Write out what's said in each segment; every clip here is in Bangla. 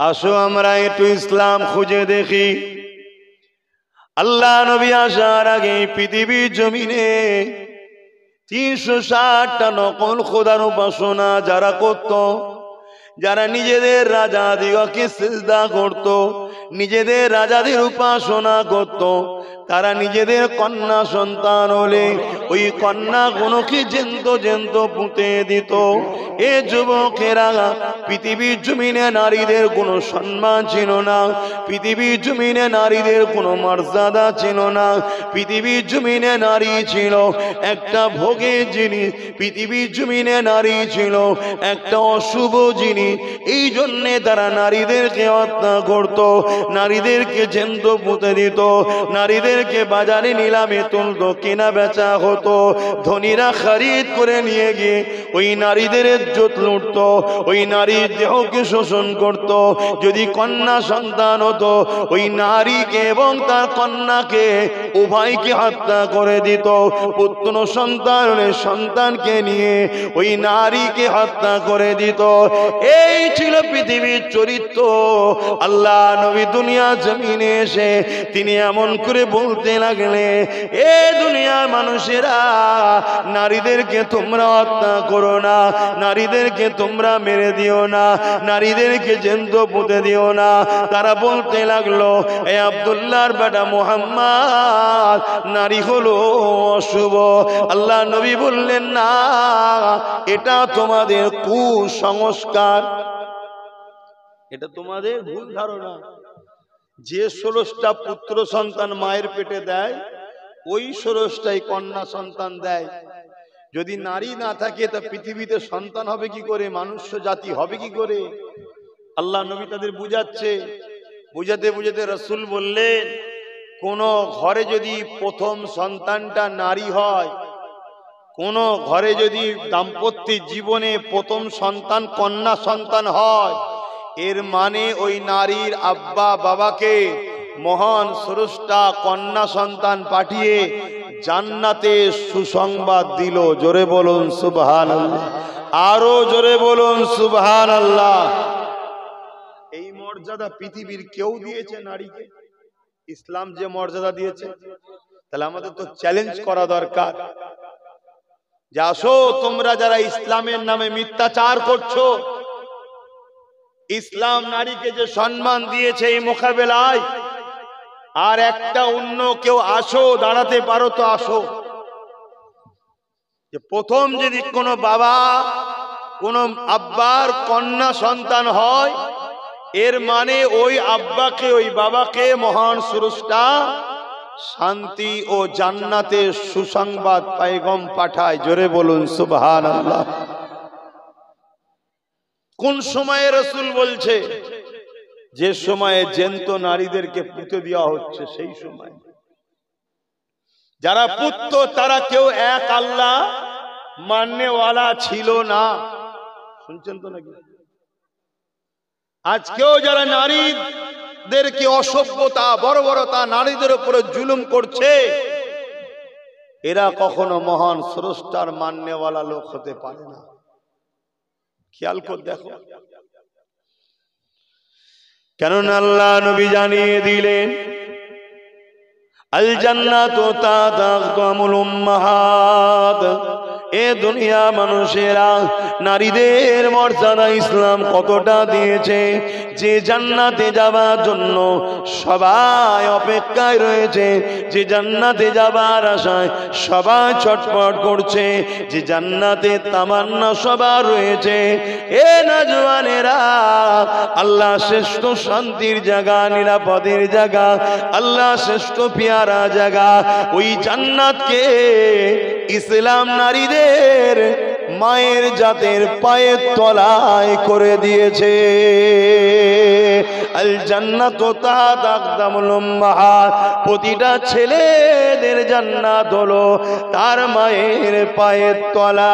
আসো আমরা একটু ইসলাম খুঁজে দেখি। আল্লাহ নবী আসার আগে পৃথিবীর জমিনে 360টা নকল খোদার উপাসনা যারা করত, যারা নিজেদের রাজা দিগকে সিজদা করত, নিজেদের রাজাদের উপাসনা করত, তারা নিজেদের কন্যা সন্তান হলে ওই কন্যাগুলোকে জ্যান্ত জ্যান্ত পুঁতে দিত। এ যুবকেরা, পৃথিবীর জমিনে নারীদের কোনো সম্মান ছিল না, পৃথিবীর জমিনে নারীদের কোনো মর্যাদা ছিল না, পৃথিবীর জমিনে নারী ছিল একটা ভোগের জিনিস, পৃথিবীর জমিনে নারী ছিল একটা অশুভ জিনিস। এই জন্যে তারা নারীদেরকে হত্যা করত, নারীদেরকে জ্যান্ত পুঁতে দিত, নারীদেরকে বাজারে নিলামে তুলত, কেনা বেচা হতো। ধনীরা খরিদ করে নিয়ে গিয়ে ওই নারীদের ইজ্জত লুটত, ওই নারীর দেহকে শোষণ করত। যদি কন্যা সন্তান হতো, ওই নারীকে এবং তার কন্যাকে উভয়কে হত্যা করে দিত। পুত্র সন্তান হলে সন্তানকে নিয়ে ওই নারীকে হত্যা করে দিত। এই ছিল পৃথিবীর চরিত্র। আল্লাহ নবী দুনিয়া জমিনে এসে তিনি এমন করে বলতে লাগলে, এ দুনিয়ার মানুষেরা, নারীদেরকে তোমরা হত্যা করো না, নারীদেরকে তোমরা মেরে দিও না, নারীদেরকে জ্যান্ত পুঁতে দিও না। তারা বলতে লাগলো, এ আব্দুল্লাহর বেটা মুহাম্মদ, নারী হলো অশুভ। আল্লাহ নবী বললেন, না, এটা তোমাদের কুসংস্কার, এটা তোমাদের ভুল ধারণা। যে 16টা পুত্র সন্তান মায়ের পেটে দেয়, ওই 16টাই কন্যা সন্তান দেয়। যদি নারী না থাকে তা পৃথিবীতে সন্তান হবে কি করে, মানুষ জাতি হবে কি করে? আল্লাহ নবী তাদের বুঝাচ্ছে। বুঝাতে বুঝাতে রাসূল বললেন, কোন ঘরে যদি প্রথম সন্তানটা নারী হয়, কোন ঘরে যদি দাম্পত্য জীবনে প্রথম সন্তান কন্যা সন্তান হয়, এর মানে ওই নারীর আব্বা বাবাকে মহান স্রষ্টা কন্যা সন্তান পাঠিয়ে জান্নাতে সুসংবাদ দিল। জোরে বলুন সুবহানাল্লাহ, আরো জোরে বলুন সুবহানাল্লাহ। এই মর্যাদা পৃথিবীর কেউ দিয়েছে নারীকে? ইসলাম যে মর্যাদা দিয়েছে, তাহলে আমাদের তো চ্যালেঞ্জ করা দরকার যে আসো তোমরা যারা ইসলামের নামে মিথ্যাচার করছো, ইসলাম নারীকে যে সম্মান দিয়েছে এই মোকাবেলায় আর একটা অন্য কেউ আসো, দাঁড়াতে পারো তো আসো। যে প্রথম যদি কোনো বাবা কোন আব্বার কন্যা সন্তান হয়, এর মানে ওই আব্বাকে ওই বাবাকে মহান স্রষ্টা শান্তি ও জান্নাতের সুসংবাদ পয়গম পাঠায়। জোরে বলুন সুবহানাল্লাহ। কোন সময়ে রাসূল বলছে? যে সময়ে জ্যান্ত নারীদেরকে পুঁতে দেওয়া হচ্ছে সেই সময়। যারা পুত্র তারা কেউ এক আল্লাহ মাননেওয়ালা ছিল না। শুনছেন তো নাকি? আজকেও যারা নারীদেরকে অসভ্যতা, বর্বরতা, নারীদের উপরে জুলুম করছে, এরা কখনো মহান স্রষ্টার মাননেওয়ালা লোক হতে পারে না। খেয়াল করে দেখো। কেননা আল্লাহ নবী জানিয়ে দিলেন, আল জান্নাতু তাতাকামুল উম্মাহাত। এ দুনিয়া মানুষেরা, নারীদের মর্যাদা ইসলাম কতটা দিয়েছে, যে জান্নাতে যাবার জন্য সবাই অপেক্ষায় রয়েছে, যে জান্নাতে যাবার আশায় সবাই ছটফট করছে, যে জান্নাতে তামান্না সবার রয়েছে। এ নওজওয়ানেরা, আল্লাহ শ্রেষ্ঠ শান্তির জায়গা, নিরাপদের জায়গা, আল্লাহ শ্রেষ্ঠ পিয়ারা জায়গা, ওই জান্নাতকে ইসলাম নারীদের মায়ের জাতের পায়ের তলায় করে দিয়েছে। আল জান্নাতু তাহতা আকদামুল উম্মাহাত। প্রতিটা ছেলেদের জান্নাত হলো তার মায়ের পায়ের তলায়।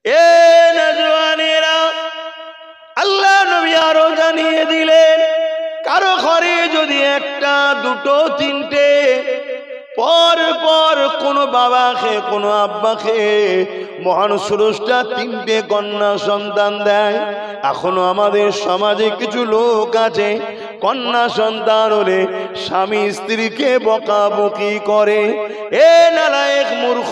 এ নওজওয়ানেরা, আল্লাহ নবী আরো জানিয়ে দিলেন, কারো ঘরে যদি একটা, দুটো, তিনটে পর পর কোনো বাবাকে কোনো আব্বাকে মহান স্রষ্টা তিনটে কন্যা সন্তান দেয়। এখনো আমাদের সমাজে কিছু লোক আছে কন্যা সন্তান হলে স্বামী স্ত্রীকে বকাবকি করে। এ নালায়েক মূর্খ,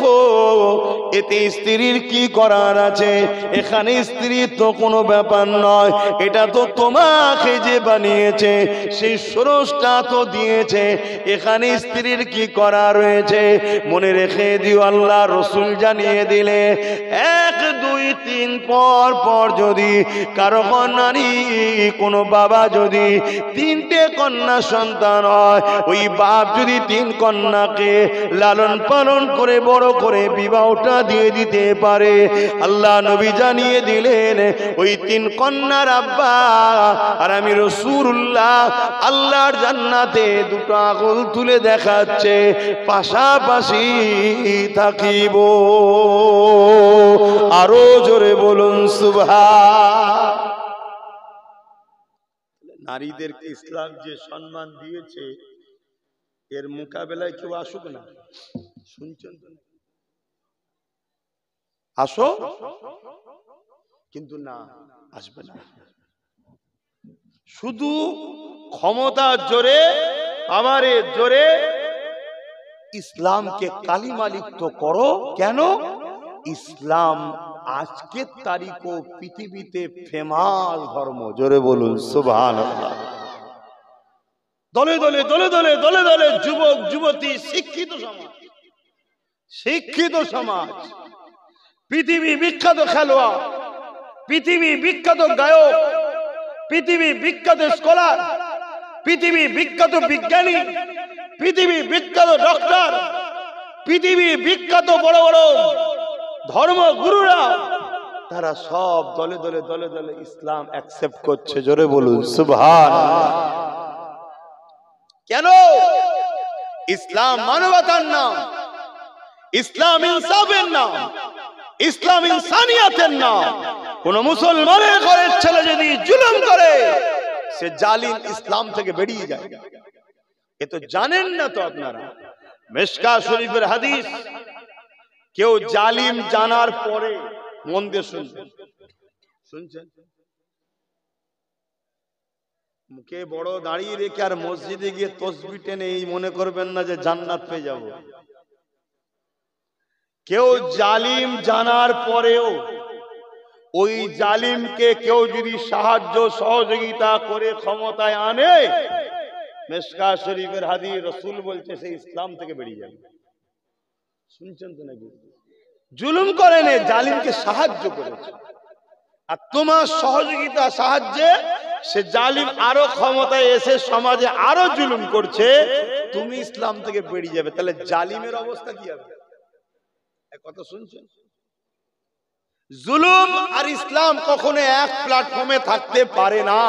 এতে স্ত্রীর কি করার আছে? এখানে স্ত্রীর তো কোনো ব্যাপার নয়, এটা তো তোমাকে যে বানিয়েছে সেই স্রষ্টা তো দিয়েছে, এখানে স্ত্রীর কি করা রয়েছে? মনে রেখে দিও, আল্লাহ রসুল জানিয়ে দিলে 1 2 3 পর পর যদি কারো কন্যারই কোনো বাবা যদি 3টে কন্যা সন্তান হয়, ওই বাপ যদি 3 কন্যাকে লালন পালন করে বড় করে বিবাহটা দিয়ে দিতে পারে, আল্লাহ নবী জানিয়ে দিলেন ওই 3 কন্যার আব্বা আর আমি রাসূলুল্লাহ আল্লাহর জান্নাতে 2টো আঙুল তুলে দেখাচ্ছে পাশাপাশি থাকিব। আরো জোরে বলুন সুবহান। নারীদেরকে ইসলাম যে সম্মান দিয়েছে এর মোকাবেলায় কেউ আসুক না। শুনছেন তো? আসো, কিন্তু না, আসবে না। শুধু ক্ষমতার জোরে, পাওয়ারের জোরে ইসলামকে কালিমা লিপ্ত করো। কেন? ইসলাম আজকের তারিখও পৃথিবীতে ফেমাস ধর্ম। জোরে বলুন সুবহানাল্লাহ। দলে দলে দলে দলে দলে দলে যুবক যুবতী, শিক্ষিত সমাজ, শিক্ষিত সমাজ, পৃথিবী বিখ্যাত খেলোয়াড়, পৃথিবী বিখ্যাত গায়ক, পৃথিবী বিখ্যাত স্কলার, পৃথিবী বিখ্যাত বিজ্ঞানী, পৃথিবী বিখ্যাত ডক্টর, পৃথিবী বিখ্যাত বড় বড় ধর্মগুরুরা, তারা সব দলে দলে দলে দলে ইসলাম অ্যাকসেপ্ট করছে। জোরে বলুন সুবহানাল্লাহ। কেন? ইসলাম মানবতার নাম, ইসলাম ইনসাফের নাম, ইসলাম ইনসানিয়াতের নাম। কোন মুসলমানের ঘরের ছেলে যদি জুলুম করে সে জালিম ইসলাম থেকে বেরিয়ে যায়। এ তো জানেন না তো আপনারা। মিশকা শরীফের হাদিস, কেউ জালিম জানার পরে, মন দিয়ে শুনছেন, শুনছেন, মুখে বড় দাঁড়িয়ে রেখে আর মসজিদে গিয়ে তসবিহ টেনে এই মনে করবেন না যে জান্নাত পেয়ে যাব। কেউ জালিম জানার পরেও ওই জালিমকে কেউ যদি সাহায্য সহযোগিতা করে ক্ষমতায় আনে, মিশকা শরীফের হাদিস, রাসূল বলছে সে ইসলাম থেকে বেরিয়ে যাবে। শুনছেন তো নাকি? জুলুম করেন, জালিমকে সাহায্য করেছে, আর তোমার সহযোগিতা সাহায্যে সে জালিম আরো ক্ষমতায় এসে সমাজে আরো জুলুম করছে, তুমি ইসলাম থেকে বেরিয়ে যাবে। তাহলে জালিমের অবস্থা কি হবে? কথা শুনছেন? জুলুম আর ইসলাম কখনো এক প্ল্যাটফর্মে থাকতে পারে না।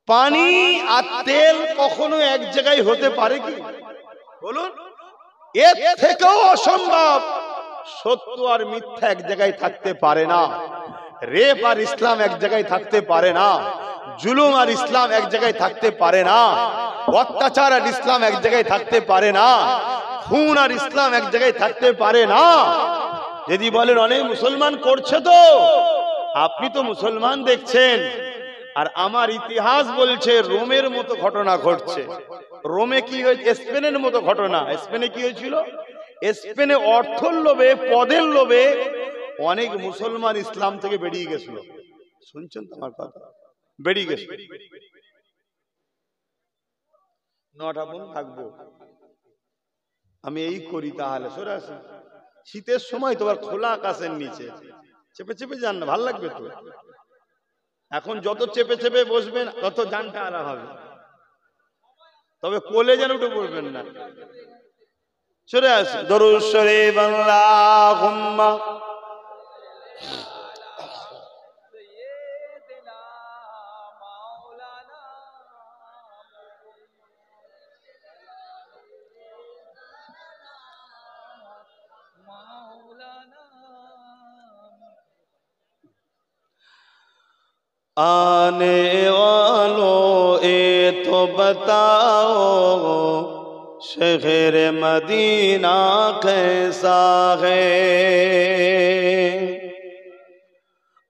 পানি আর তেল কখনো এক জায়গায় হতে পারে কি? বলুন। এর থেকেও অসম্ভব সত্য আর মিথ্যা এক জায়গায় থাকতে পারে না। রেপ আর ইসলাম এক জায়গায় থাকতে পারে না। জুলুম আর ইসলাম এক জায়গায় থাকতে পারে না। অত্যাচার আর ইসলাম এক জায়গায় থাকতে পারে না। খুন আর ইসলাম এক জায়গায় থাকতে পারে না। যদি বলেন অনেক মুসলমান করছে, তো আপনি তো মুসলমান দেখছেন, আর আমার ইতিহাস বলছে রোমের মতো ঘটনা ঘটছে। রোমে কি হয়েছে? স্পেনের মতো ঘটনা। স্পেনে কি হয়েছিল? স্পেনে অর্থের লোভে, পদের লোভে অনেক মুসলমান ইসলাম থেকে বেরিয়ে গেছিল। শুনছেন তো আমার কথা? বেরিয়ে গেছে। 9টা বোন থাকবো, আমি এই করি, তাহলে সরে আসেন। শীতের সময় তোমার খোলা আকাশের নিচে চেপে চেপে যান না, ভাল লাগবে তো। এখন যত চেপে চেপে বসবেন তত জানটা আলা হবে, তবে কোলে যেন উঠে পড়বেন না। সরে আসেন। দরুদ শরীফ আল্লাহুম্মা आने वालों ए तो बताओ शहर मदीना कैसा है,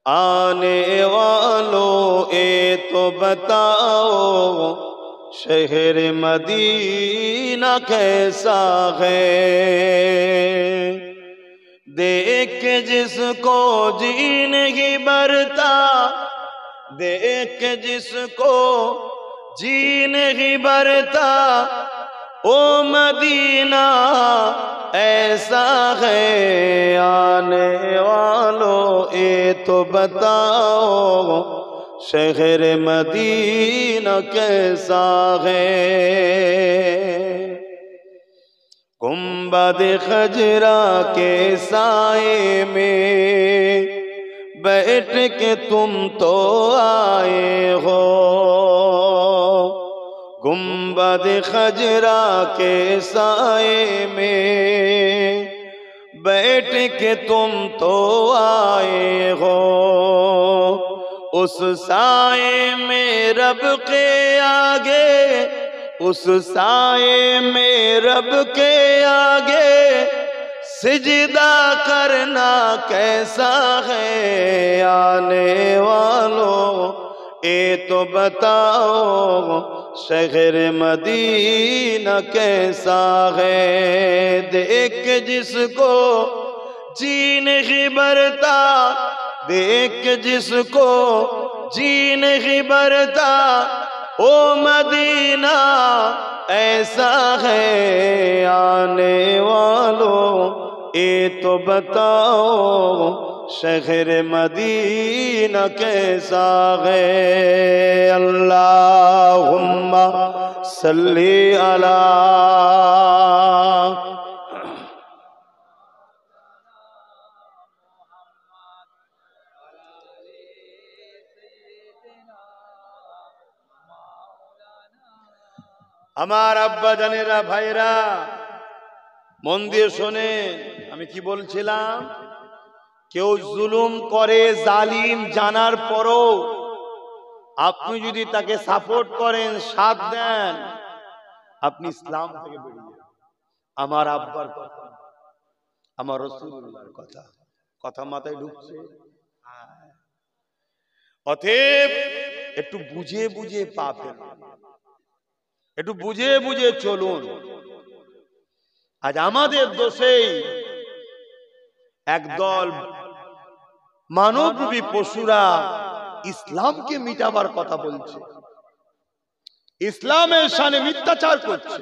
आने वालों ये तो बताओ शहर मदीना कैसा है। देख के जिसको जी नहीं भरता, देख के जिसको जी नहीं भरता, ओ मदीना ऐसा है। आने वालों ये तो बताओ शहर मदीना कैसा है। गुंबद खजरा के साए में बैठ के तुम तो आए हो, गुंबद खजरा के साए में बैठ के तुम तो आए हो। उस साए में रब के आगे, उस साए में रब के आगे सिजदा करना कैसा है। आने वालों ये तो बताओ शहर मदीना कैसा है। देख के जिसको जी नहीं भरता, देख के जिसको जी नहीं भरता, ओ मदीना ऐसा है। आने वालों ये तो बताओ शहर मदीना कैसा है। अल्लाहुम्मा सल्ली अला। আমার আব্বা জানেরা ভাইরা মন দিয়ে শোনেন, আমি কি বলছিলাম? কেউ জুলুম করে জালিম জানার পরও আপনি যদি তাকে সাপোর্ট করেন, সাথ দেন, আপনি ইসলাম থেকে বেরিয়ে যান। আমার আব্বার কথা, আমার রাসূলুল্লাহর কথা, কথা মাথায় ঢুকছে? অতএব একটু বুঝে বুঝে পা ফেলুন, একটু বুঝে বুঝে চলুন। আজ আমাদের দোষেই একদল মানবরূপী পশুরা ইসলামকে মিটাবার কথা বলছে, ইসলামের শানে মিথ্যাচার করছে,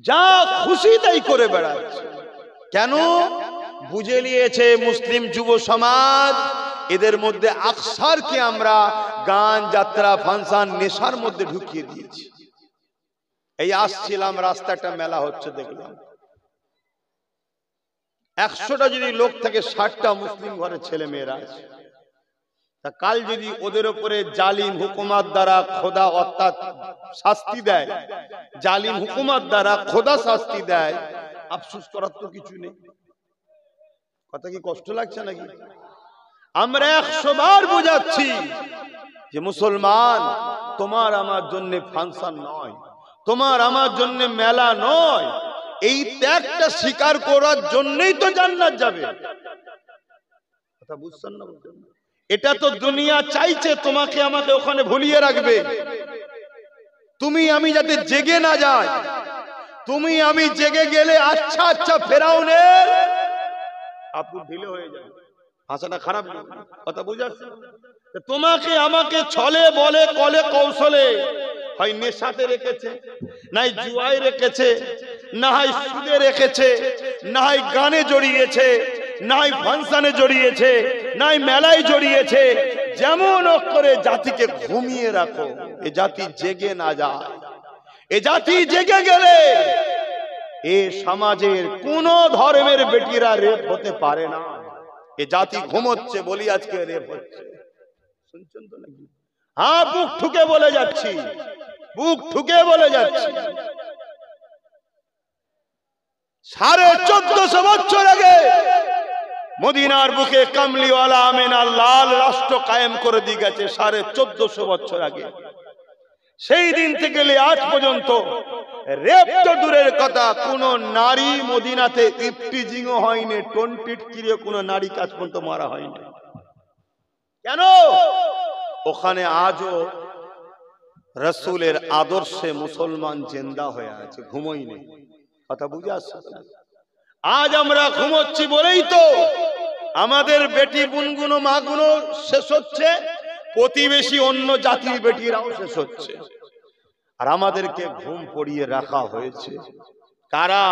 যা খুশি তাই করে বেড়াচ্ছে। কেন? বুঝে নিয়েছে মুসলিম যুব সমাজ এদের মধ্যে আকসারকে আমরা গান, যাত্রা, ফাংশন, নেশার মধ্যে ঢুকিয়ে দিয়েছি। এই আসছিলাম, রাস্তা একটা মেলা হচ্ছে, দেখলাম 100টা যদি লোক থাকে 60টা মুসলিম ঘরের ছেলে মেয়েরা আছে। তা কাল যদি ওদের উপরে জালিম হুকুমত দ্বারা খোদা অর্থাৎ শাস্তি দেয়, জালিম হুকুমত দ্বারা খোদা শাস্তি দেয়, আফসোস করার তো কিছু নেই। কথা কি কষ্ট লাগছে নাকি? আমরা 100 বার বোঝাচ্ছি যে মুসলমান, তোমার আমার জন্য ফাংশন নয়, তোমার আমার জন্য মেলা নয়, এই ত্যাগটা স্বীকার করার জন্যই তো জান্নাত যাবে। কথা বুঝছেন না? এটা তো দুনিয়া চাইছে তোমাকে আমাকে ওখানে ভুলিয়ে রাখবে, তুমি আমি যাতে জেগে না যাই। তুমি আমি জেগে গেলে আচ্ছা আচ্ছা ফেরাউনের আপু ঢিলে হয়ে যাবে। ভাষাটা খারাপ, কথা বুঝাচ্ছে? তোমাকে আমাকে ছলে বলে কলে কৌশলে হয় নেশাতে রেখেছে, নাই জুয়ায় রেখেছে, না হয় সুদে রেখেছে, না হয় গানে জড়িয়েছে, না হয় ফাংশনে জড়িয়েছে, নাই মেলায় জড়িয়েছে। যেমন করে জাতিকে ঘুমিয়ে রাখো, এ জাতি জেগে না যায়। এ জাতি জেগে গেলে এ সমাজের কোন ধর্মের বেটিরা রেপ হতে পারে না। এ জাতি ঘুমোচ্ছে বলি আজকে রেপ হচ্ছে। শুনছেন তো নাকি? হ্যাঁ, বুক ঠুকে বলে যাচ্ছি, বুক ঠুকে বলে যাচ্ছি। 1450 বছর আগে মদিনার বুকে কামলিওয়ালা আমিনা লাল রাষ্ট্র কায়েম করে দিয়ে গেছে। 1450 বছর আগে সেই দিন থেকে আজ পর্যন্ত রেপ তো দূরের কথা, কোন নারী মদিনাতে ইফতিজিংও হয়নি, টন্টিট কিরে কোন নারী কাজ পর্যন্ত মারা হয়নি। কেন? ওখানে আজও রাসূলের আদর্শে মুসলমান জিন্দা হয়ে আছে, ঘুমোয়নি। কথা বুঝে আসছে? আজ আমরা ঘুমোচ্ছি বলেই তো আমাদের বেটি বোনগুলো মাগুলো শেষ হচ্ছে, প্রতিবেশী অন্য জাতির বেটিরাও শেষ হচ্ছে। আর আমাদেরকে ঘুম পড়িয়ে রাখা হয়েছে কারা?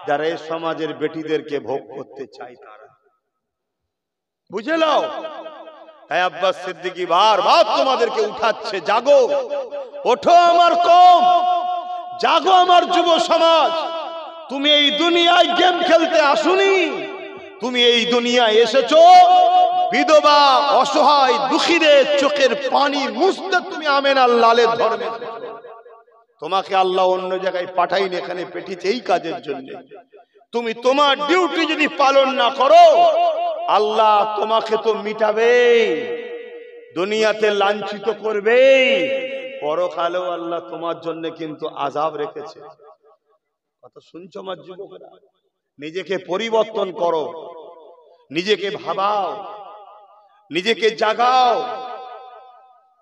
যারা এই সমাজের বেটিদেরকে ভোগ করতে চায় তারা। বুঝে নাও। তাই আব্বাস সিদ্দিকী বারবার তোমাদেরকে উঠাচ্ছে, জাগো, ওঠো আমার কওম, জাগো আমার যুব সমাজ। তুমি এই দুনিয়ায় গেম খেলতে আসুনি, তুমি এই দুনিয়ায় এসেছো বিধবা, অসহায়, দুঃখীদের চোখের পানি মুছতে। তুমি আমেনার লালের ধর্মে, তোমাকে আল্লাহ অন্য জায়গায় পাঠাইনি, এখানে পেঠিতে এই কাজের জন্য। তুমি তোমার ডিউটি যদি পালন না করো, আল্লাহ তোমাকে তো মিটাবে, দুনিয়াতে লাঞ্ছিত করবে, পরকালেও আল্লাহ তোমার জন্য কিন্তু আযাব রেখেছে। কথা শুনছো আমার যুবকেরা? নিজেকে পরিবর্তন করো, নিজেকে ভাবাও, নিজেকে জাগাও।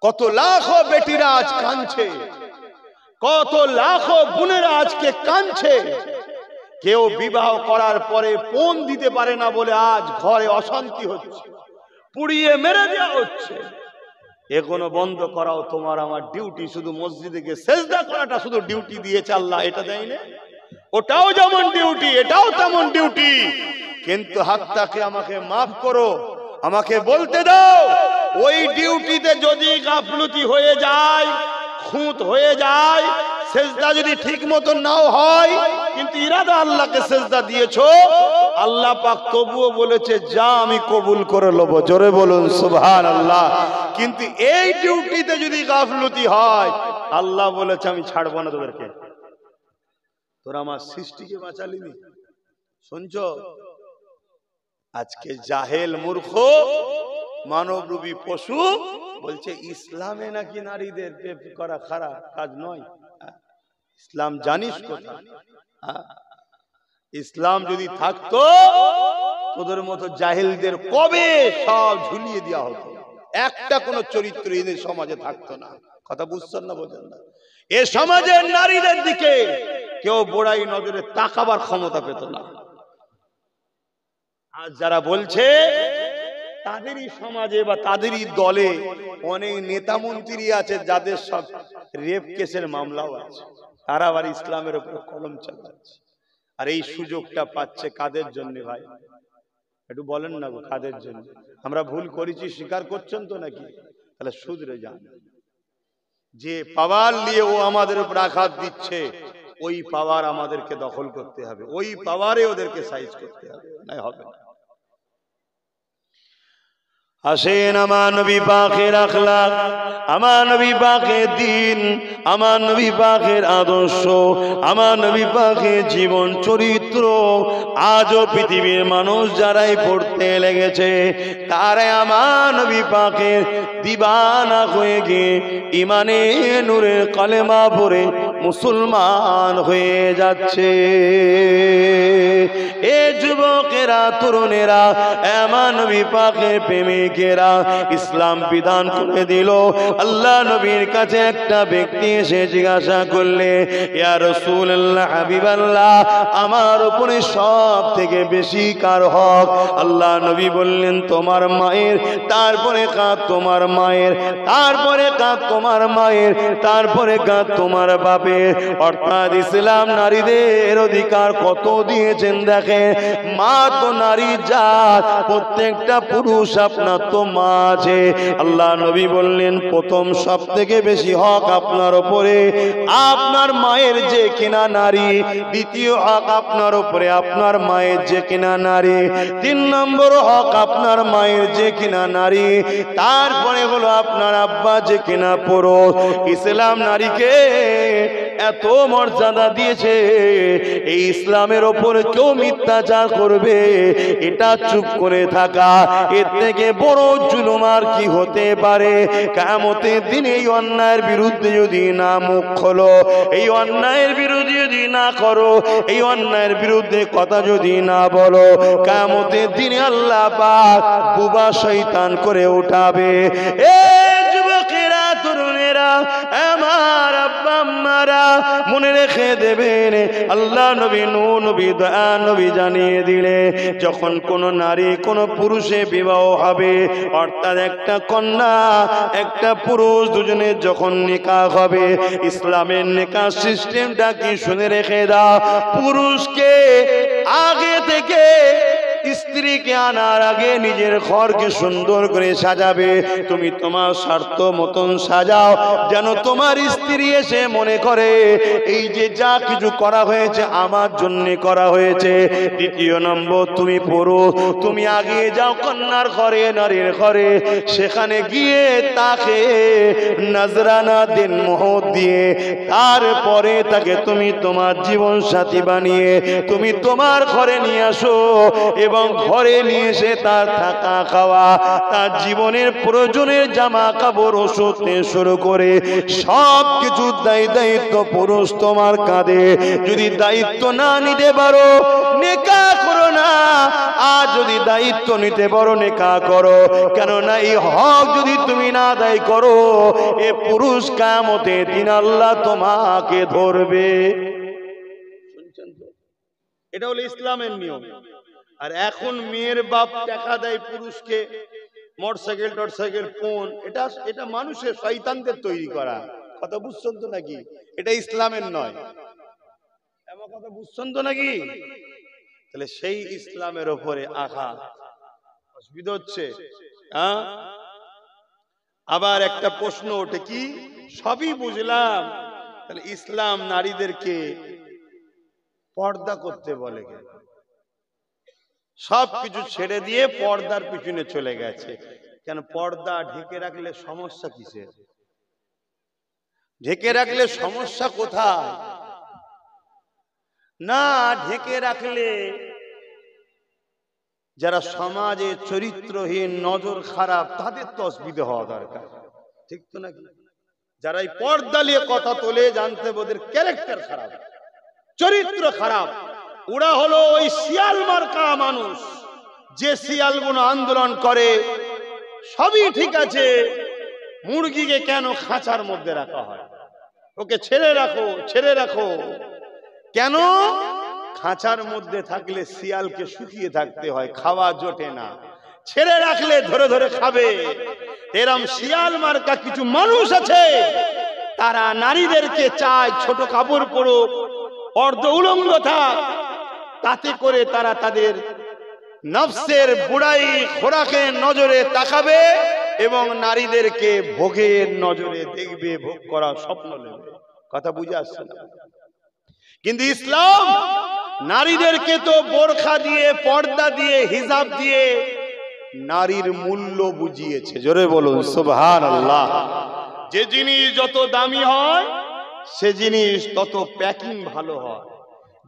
কত লাখো বেটিরা আজ কাঁদছে, কত লাখো বোনেরা আজকে কাঁদছে। কেউ বিবাহ করার পরে পণ দিতে পারে না বলে আজ ঘরে অশান্তি হচ্ছে, পুড়িয়ে মেরে দেওয়া হচ্ছে। এগুলো বন্ধ করাও তোমার আমার ডিউটি। শুধু মসজিদে গিয়ে সেজদা করাটা শুধু ডিউটি দিয়েছে আল্লাহ, এটা দেয় না? ওটাও যেমন ডিউটি, এটাও তেমন ডিউটি। কিন্তু হাতটাকে আমাকে মাফ করো, আমাকে বলতে দাও, ওই ডিউটিতে যদি গাফলতি হয়ে যায়, খুঁত হয়ে যায়, সেজদা যদি ঠিক মতো নাও হয়, কিন্তু ইরাদা আল্লাহকে সেজদা দিয়েছো, আল্লাহ পাক তবুও বলেছে যা আমি কবুল করে নেব। জোরে বলুন সুবহানাল্লাহ। কিন্তু এই ডিউটিতে যদি গাফলতি হয়, আল্লাহ বলেছে আমি ছাড়বো না তোদেরকে। তোরা আমার সৃষ্টিকে বাঁচালিনি। শুনছো? আজকে জাহেল মূর্খ মানবরূপী পশু বলছে ইসলামে নাকি নারীদের প্রেম করা খারাপ কাজ নয়। ইসলাম জানিস কোথা? ইসলাম যদি থাকতো তোদের মতো জাহেলদের কবে সব ঝুলিয়ে দেওয়া হতো, একটা কোন চরিত্রহীন সমাজে থাকতো না। কথা বুঝছেন না? বোঝেন না? এ সমাজের নারীদের দিকে কেউ বড়াই নজরে তাকাবার ক্ষমতা পেত না। আজ যারা বলছে তাদেরই সমাজে বা তাদেরই দলে অনেক নেতা মন্ত্রী আছে যাদের সব রেপ কেসের মামলাও আছে, তারা আবার ইসলামের উপর কলম চালাচ্ছে। আর এই সুযোগটা পাচ্ছে কাদের জন্য ভাই? একটু বলেন না, কাদের জন্য? আমরা ভুল করেছি স্বীকার করছেন তো নাকি? তাহলে শুধরে যান। যে পাওয়ার নিয়ে ও আমাদের উপর আঘাত দিচ্ছে, ওই পাওয়ার আমাদেরকে দখল করতে হবে, ওই পাওয়ারে ওদেরকে সাইজ করতে হবে, না হবে না। আসেন আমার নবী পাকের আখলাক, আমার নবী পাকের দিন, আমার নবী পাকের আদর্শ, আমার নবী পাকের জীবন চরিত্র আজও পৃথিবীর মানুষ যারাই পড়তে লেগেছে, তারাই আমার নবী পাকের দিবানা হয়ে গিয়ে ইমানে নূরের কলেমা পড়ে মুসলমান হয়ে যাচ্ছে। এ যুবকেরা, তরুণেরা, আমার নবী পাকের প্রেমিকেরা, ইসলাম বিধান করে দিল। আল্লাহ নবীর কাছে একটা ব্যক্তি এসে জিজ্ঞাসা করলে, ইয়া রাসূলুল্লাহ, হাবিবাল্লাহ, আমার উপরে সব থেকে বেশি কার হক? আল্লাহ নবী বললেন তোমার মায়ের, তারপরে কাঁদ তোমার মায়ের, তারপরে কাঁদ তোমার মায়ের, তারপরে কাঁদ তোমার বাপের। অর্থাৎ ইসলাম নারীদের অধিকার কত দিয়েছেন দেখেন। মা তো নারী জাত, প্রত্যেকটা পুরুষ আপনার তো মা আছে। আল্লাহ নবী বললেন প্রথম সব থেকে বেশি হক আপনার উপরে আপনার মায়ের যে কিনা নারী, দ্বিতীয় হক আপনার উপরে আপনার মায়ের যে কিনা নারী, 3 নম্বর হক আপনার মায়ের যে কিনা নারী, তারপরে হলো আপনার আব্বা যে কিনা পুরুষ। ইসলাম নারীকে এত মর্যাদা দিয়েছে, এই ইসলামের ওপর কেউ মিথ্যাচার করবে এটা চুপ করে থাকা, এর থেকে বড় জুলুম আর কি হতে পারে? কিয়ামতের দিন এই অন্যায়ের বিরুদ্ধে যদি না মুখ খোলো, এই অন্যায়ের বিরুদ্ধে যদি না করো, এই অন্যায়ের বিরুদ্ধে কথা যদি না বলো, কিয়ামতের দিনে আল্লাহ পাক বুবা শয়তান করে উঠাবে। এ যুবকেরা, তরুণেরা, আমার আব্বা আম্মারা মনে রেখে দেবেন, আল্লাহ নবী নূহ নবী দয়া নবী জানিয়ে দিলে, যখন কোন নারী কোন পুরুষে বিবাহ হবে, অর্থাৎ একটা কন্যা একটা পুরুষ দুজনের যখন নিকাহ হবে, ইসলামের নিকাহ সিস্টেমটা কি শুনে রেখে দাও। পুরুষকে আগে থেকে স্ত্রীকে আনার আগে নিজের ঘরকে সুন্দর করে সাজাবে। তুমি তোমার স্বার্থ মতন সাজাও, যেন তোমার স্ত্রী এসে মনে করে এই যে যা কিছু করা হয়েছে আমার জন্য করা হয়েছে। দ্বিতীয় নম্বর, তুমি পুরুষ, তুমি আগে যাও কন্যার ঘরে, নারীর ঘরে, সেখানে গিয়ে তাকে নজরানা দিন মোহর দিয়ে তারপরে তাকে তুমি তোমার জীবন সাথী বানিয়ে তুমি তোমার ঘরে নিয়ে আসো, এবং ঘরে নিয়ে এসে তার থাকা খাওয়া, তার জীবনের প্রয়োজনের জামা কাপড়, ওষুধ থেকে শুরু করে সব কিছু দায়িত্ব পুরুষ তোমার কাঁধে। যদি দায়িত্ব না নিতে পারো নিকাহ করো না, আর যদি দায়িত্ব নিতে পারো নিকাহ করো। কেননা এই হক যদি তুমি না আদায় করো, এ পুরুষ কিয়ামতের দিন আল্লাহ তোমাকে ধরবে। শুনছেন তো? এটা হলো ইসলামের নিয়ম। আর এখন মেয়ের বাপ টাকা দেয় পুরুষকে, মোটরসাইকেল টরসাইকেল ফোন, এটা মানুষের শয়তানদের তৈরি করা কথা, বুঝছেন তো নাকি? এটা ইসলামের নয়, এমন কথা বুঝছেন তো নাকি? তাহলে সেই ইসলামের ওপরে আঘাত, অসুবিধা হচ্ছে। আবার একটা প্রশ্ন ওঠে, কি সবই বুঝলাম, তাহলে ইসলাম নারীদেরকে পর্দা করতে বলে কেন? সবকিছু ছেড়ে দিয়ে পর্দার পিছনে চলে গেছে কেন? পর্দা ঢেকে রাখলে সমস্যা কিসের? ঢেকে রাখলে সমস্যা কোথায়? না ঢেকে রাখলে যারা সমাজে চরিত্রহীন, নজর খারাপ, তাদের তো অসুবিধা হওয়া দরকার, ঠিক তো নাকি? যারা এই পর্দা নিয়ে কথা তোলে, জানতে ওদের ক্যারেক্টার খারাপ, চরিত্র খারাপ। ওরা হলো ওই শিয়াল মার্কা মানুষ, যে শিয়ালগুলো আন্দোলন করে সবই ঠিক আছে, মুরগিকে কেন খাঁচার মধ্যে রাখা হয়? ওকে ছেড়ে রাখো, ছেড়ে রাখো। কেন? খাঁচার মধ্যে থাকলে শিয়ালকে শুকিয়ে থাকতে হয়, খাওয়া জোটে না, ছেড়ে রাখলে ধরে ধরে খাবে। এরম শিয়াল মার্কা কিছু মানুষ আছে, তারা নারীদেরকে চায় ছোট কাপড় পরুক, অর্ধ উলঙ্গ থাক, তাতে করে তারা তাদের নফসের বুড়াই খোরাকের নজরে তাকাবে এবং নারীদেরকে ভোগের নজরে দেখবে, ভোগ করার স্বপ্ন নেবে। কথা বুঝে আসছে না? কিন্তু ইসলাম নারীদেরকে তো বোরখা দিয়ে, পর্দা দিয়ে, হিজাব দিয়ে নারীর মূল্য বুঝিয়েছে। জোরে বলুন সুবহানাল্লাহ। যে জিনিস যত দামি হয় সে জিনিস তত প্যাকিং ভালো হয়,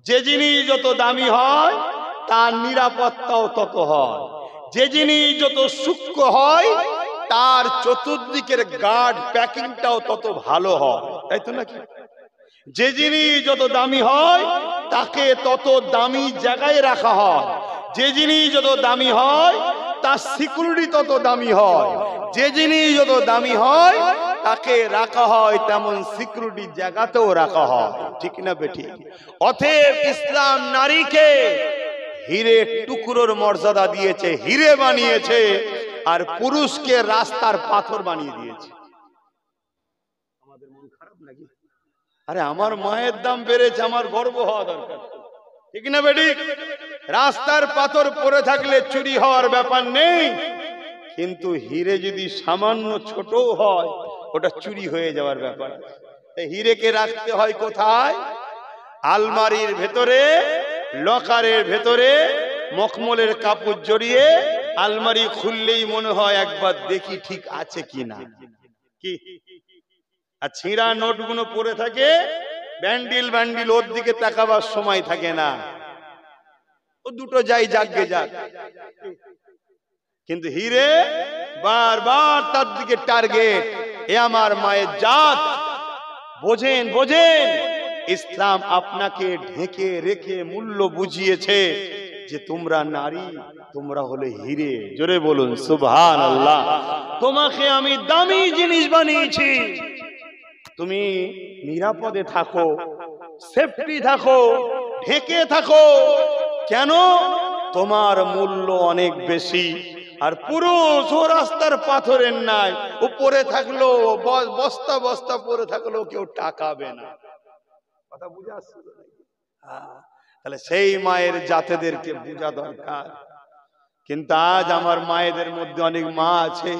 যে জিনিস যত দামি হয় তার নিরাপত্তাও তত হয়, যে জিনিস যত সূক্ষ্ম হয় তার চতুর্দিকের গার্ড প্যাকিংটাও তত ভালো হয়, তাই তো নাকি? যে জিনিস যত দামি হয় তাকে তত দামি জায়গায় রাখা হয়, যে জিনিস যত দামি হয় তার সিকিউরিটি তত দামি হয়, যে জিনিস যত দামি হয় তাকে রাখা হয় তেমন সিকিউরিটি জায়গাতেও রাখা হয়, ঠিক না বেঠিক? অতএব ইসলাম নারীকে হিরে টুকরোর মর্যাদা দিয়েছে, হিরে বানিয়েছে, আর পুরুষকে রাস্তার পাথর বানিয়ে দিয়েছে। আমাদের মন খারাপ নাকি? আরে আমার মায়ের দাম বেড়েছে, আমার গর্ব হওয়া দরকার, ঠিক না বেঠিক? রাস্তার পাথর পড়ে থাকলে চুরি হওয়ার ব্যাপার নেই, কিন্তু হিরে যদি সামান্য ছোট হয় ওটা চুরি হয়ে যাওয়ার ব্যাপার। হিরেকে রাখতে হয় কোথায়? আলমারির ভেতরে, লকারের ভেতরে, মখমলের কাপড় জড়িয়ে আলমারি খুললেই মনে হয় একবার দেখি ঠিক আছে কিনা, কি? আর ছিঁড়া নোটগুলো পড়ে থাকে ব্যান্ডিল ব্যান্ডিল, ওর দিকে তাকাবার সময় থাকে না, ও দুটো যাই জাগে যাক। কিন্তু হিরে বারবার তার দিকে টার্গেট। এ আমার মায়ের জাত, বোঝেন বোঝেন, ইসলাম আপনাকে ঢেকে রেখে মূল্য বুঝিয়েছে যে তোমরা নারী, তোমরা হলে হিরে। জোরে বলুন সুবহানাল্লাহ। তোমাকে আমি দামি জিনিস বানিয়েছি, তুমি নিরাপদে থাকো, সেফটি থাকো, ঢেকে থাকো। কেন? তোমার মূল্য অনেক বেশি। আর পুরুষ ও রাস্তার পাথরের নাই, ও পরে থাকলো, বস্তা বস্তা পরে থাকলো, কেউ টাকাবে না। কথা বুঝে আসছে? তাহলে সেই মায়ের জাতেদেরকে বোঝা দরকার। কিন্তু আজ আমার মায়েদের মধ্যে অনেক মা আছে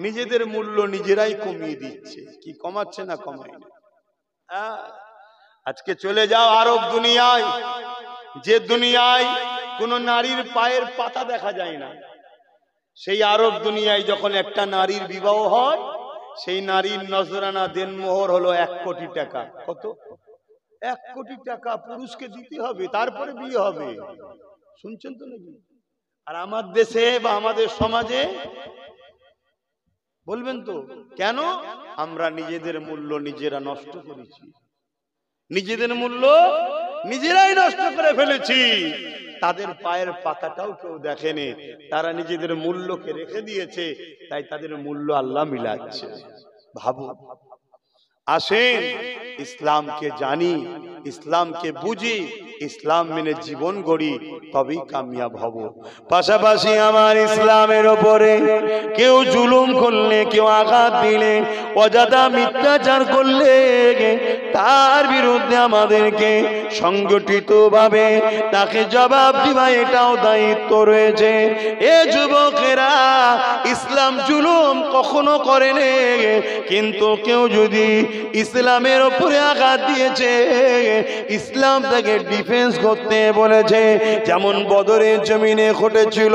নিজেদের মূল্য নিজেরাই কমিয়ে দিচ্ছে। কি কমাচ্ছে না কমায় না? আজকে চলে যাও আরব দুনিয়ায়, যে দুনিয়ায় কোন নারীর পায়ের পাতা দেখা যায় না, সেই আরব দুনিয়ায় যখন একটা নারীর বিবাহ হয়, সেই নারীর নজরানা দেনমোহর হলো 1 কোটি টাকা। কত? 1 কোটি টাকা পুরুষকে দিতে হবে, তারপরে বিয়ে হবে। শুনছেন তো নাকি? আর আমার দেশে বা আমাদের সমাজে বলবেন তো কেন? আমরা নিজেদের মূল্য নিজেরা নষ্ট করেছি, নিজেদের মূল্য নিজেরাই নষ্ট করে ফেলেছি। তাদের পায়ের পাতাটাও কেউ দেখেনি, তারা নিজেদের মূল্যকে রেখে দিয়েছে, তাই তাদের মূল্য আল্লাহ মিলাচ্ছে। ভাবো, আসেন ইসলামকে জানি, ইসলামকে বুঝি, ইসলাম মেনে জীবন গড়ি, তবেই কামিয়াব হব। পাশাপাশি আমার ইসলামের ওপরে কেউ জুলুম করলে, কেউ আঘাত দিলে, অযথা মিথ্যাচার করলে, তার বিরুদ্ধে আমাদেরকে সংগঠিতভাবে তাকে জবাব দিবা, এটাও দায়িত্ব রয়েছে। এ যুবকেরা, ইসলাম জুলুম কখনো করেনি, কিন্তু কেউ যদি ইসলামের উপরে আঘাত দিয়েছে, ইসলাম তাকে ডিফেন্স করতে বলেছে। যেমন বদরের জমিনে ঘটেছিল।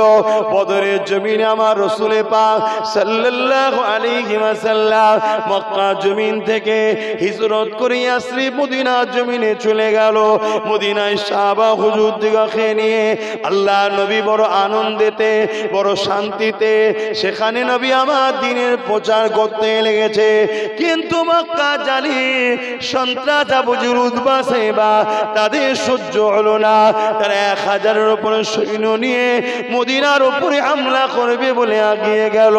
বদরের জমিনে আমার রাসূল পাক সাল্লাল্লাহু আলাইহি ওয়াসাল্লাম মক্কা জমিন থেকে হিজরত করে ইয়াসরিব মদিনার জমিনে চলে গেল। মদিনায় সাহাবা হুজুরদিগকে নিয়ে আল্লাহ নবী বড় আনন্দেতে, বড় শান্তিতে সেখানে নবী আমার দ্বীনের প্রচার করতে লেগেছে। কিন্তু মক্কা জালি সন্ত্রাস আবু জেহেল উতবা সাইবা তাদের সহ্য হলো না। তারা 1000-এর উপরে সৈন্য নিয়ে মদিনার উপরে হামলা করবে বলে এগিয়ে গেল।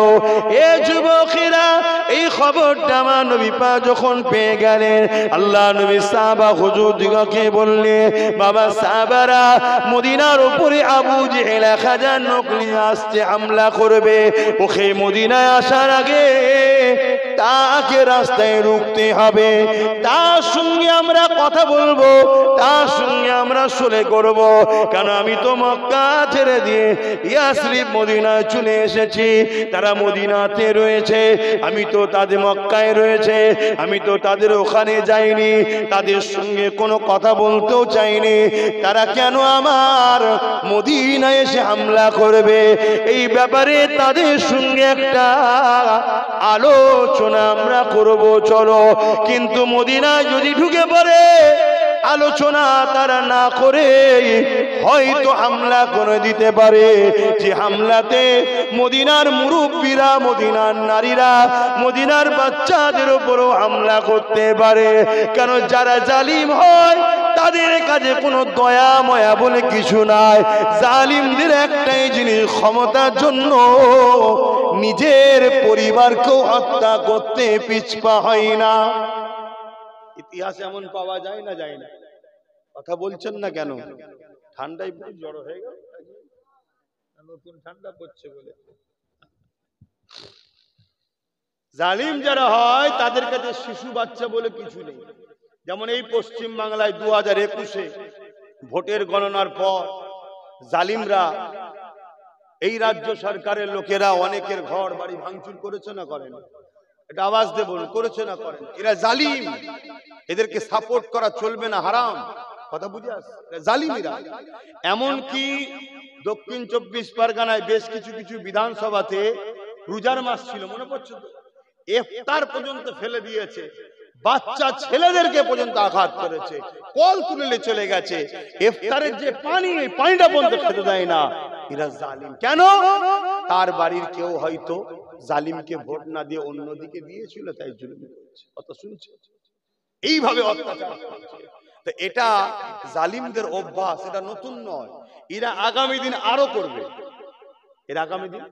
এ যুবকেরা, এই খবরটা আমার নবী পাক যখন পেয়ে গেলেন, আল্লাহ নবী সাহাবা হুজুরদিগকে বললে, বাবা সাহাবারা, মদিনার উপরে আবু জেহেল 1000 লোক নিয়ে আসছে, হামলা করবে। ওকে মদিনায় আসার আগে তাকে রাস্তায় রুখতে হবে, তার সঙ্গে আমরা কথা বলবো, তার সঙ্গে আমরা সুলহ করব। কারণ আমি তো মক্কা ছেড়ে দিয়ে ইয়াসরিব মদিনায় চলে এসেছি, তারা মদিনাতে রয়েছে, আমি তো তাদের মক্কায় রয়েছে, আমি তো তাদের ওখানে যাইনি, তাদের সঙ্গে কোনো কথা বলতেও চাইনি। তারা কেন আমার মদিনায় এসে হামলা করবে? এই ব্যাপারে তাদের সঙ্গে একটা আলোচনা আমরা করব, চলো। কিন্তু মদিনায় যদি ঢুকে পড়ে, আলোচনা তারা না করে হয়তো হামলা করে দিতে পারে। যে হামলাতে মদিনার মুরব্বীরা, মদিনার নারীরা, মদিনার বাচ্চাদের উপরও হামলা করতে পারে। কেন? যারা জালিম হয় তাদের কাছে কোনো দয়া ময়া বলে কিছু নাই। জালিমদের একটাই জিনিস, ক্ষমতার জন্য নিজের পরিবারকেও হত্যা করতে পিছপা হয় না। ইতিহাসে এমন পাওয়া যায় না? যায় না? কথা বলছেন না কেন? ঠান্ডায় পুরো জড়ো হয়ে গেল, নতুন ঠান্ডা পড়ছে বলে। জালিম যারা হয় তাদের কাছে শিশু বাচ্চা বলে কিছু নেই। যেমন এই পশ্চিম বাংলায় 2021-এ ভোটের গণনার পর জালিমরা, এই রাজ্য সরকারের লোকেরা অনেকের ঘর বাড়ি ভাঙচুর করেছে না করেন? এটা আওয়াজ দেব, করেছে না করেন? এরা জালিম, এদেরকে সাপোর্ট করা চলবে না, হারাম। কথা বুঝে আসছে? জালিমরা। এমনকি দক্ষিণ 24 পরগনায় বেশ কিছু কিছু বিধানসভাতে রোজার মাস ছিল, মনে পড়ছে তো, ইফতার পর্যন্ত ফেলে দিয়েছে। বাচ্চা ছেলেদেরকে পর্যন্ত আঘাত করেছে, কল তুলে চলে গেছে, ইফতারের যে পানি, এই পানিটা পর্যন্ত খেতে দেয় না। এরা জালিম। কেন? তার বাড়ির কেউ হয়তো জালিমকে ভোট না দিয়ে অন্যদিকে দিয়েছিল, তাই জুলুম করেছে। কথা শুনছে? এইভাবে অত্যাচার করছে। তো এটা জালিমদের অভ্যাস, এটা নতুন নয়। এরা আগামী দিন আরো করবে, এরা আগামী দিন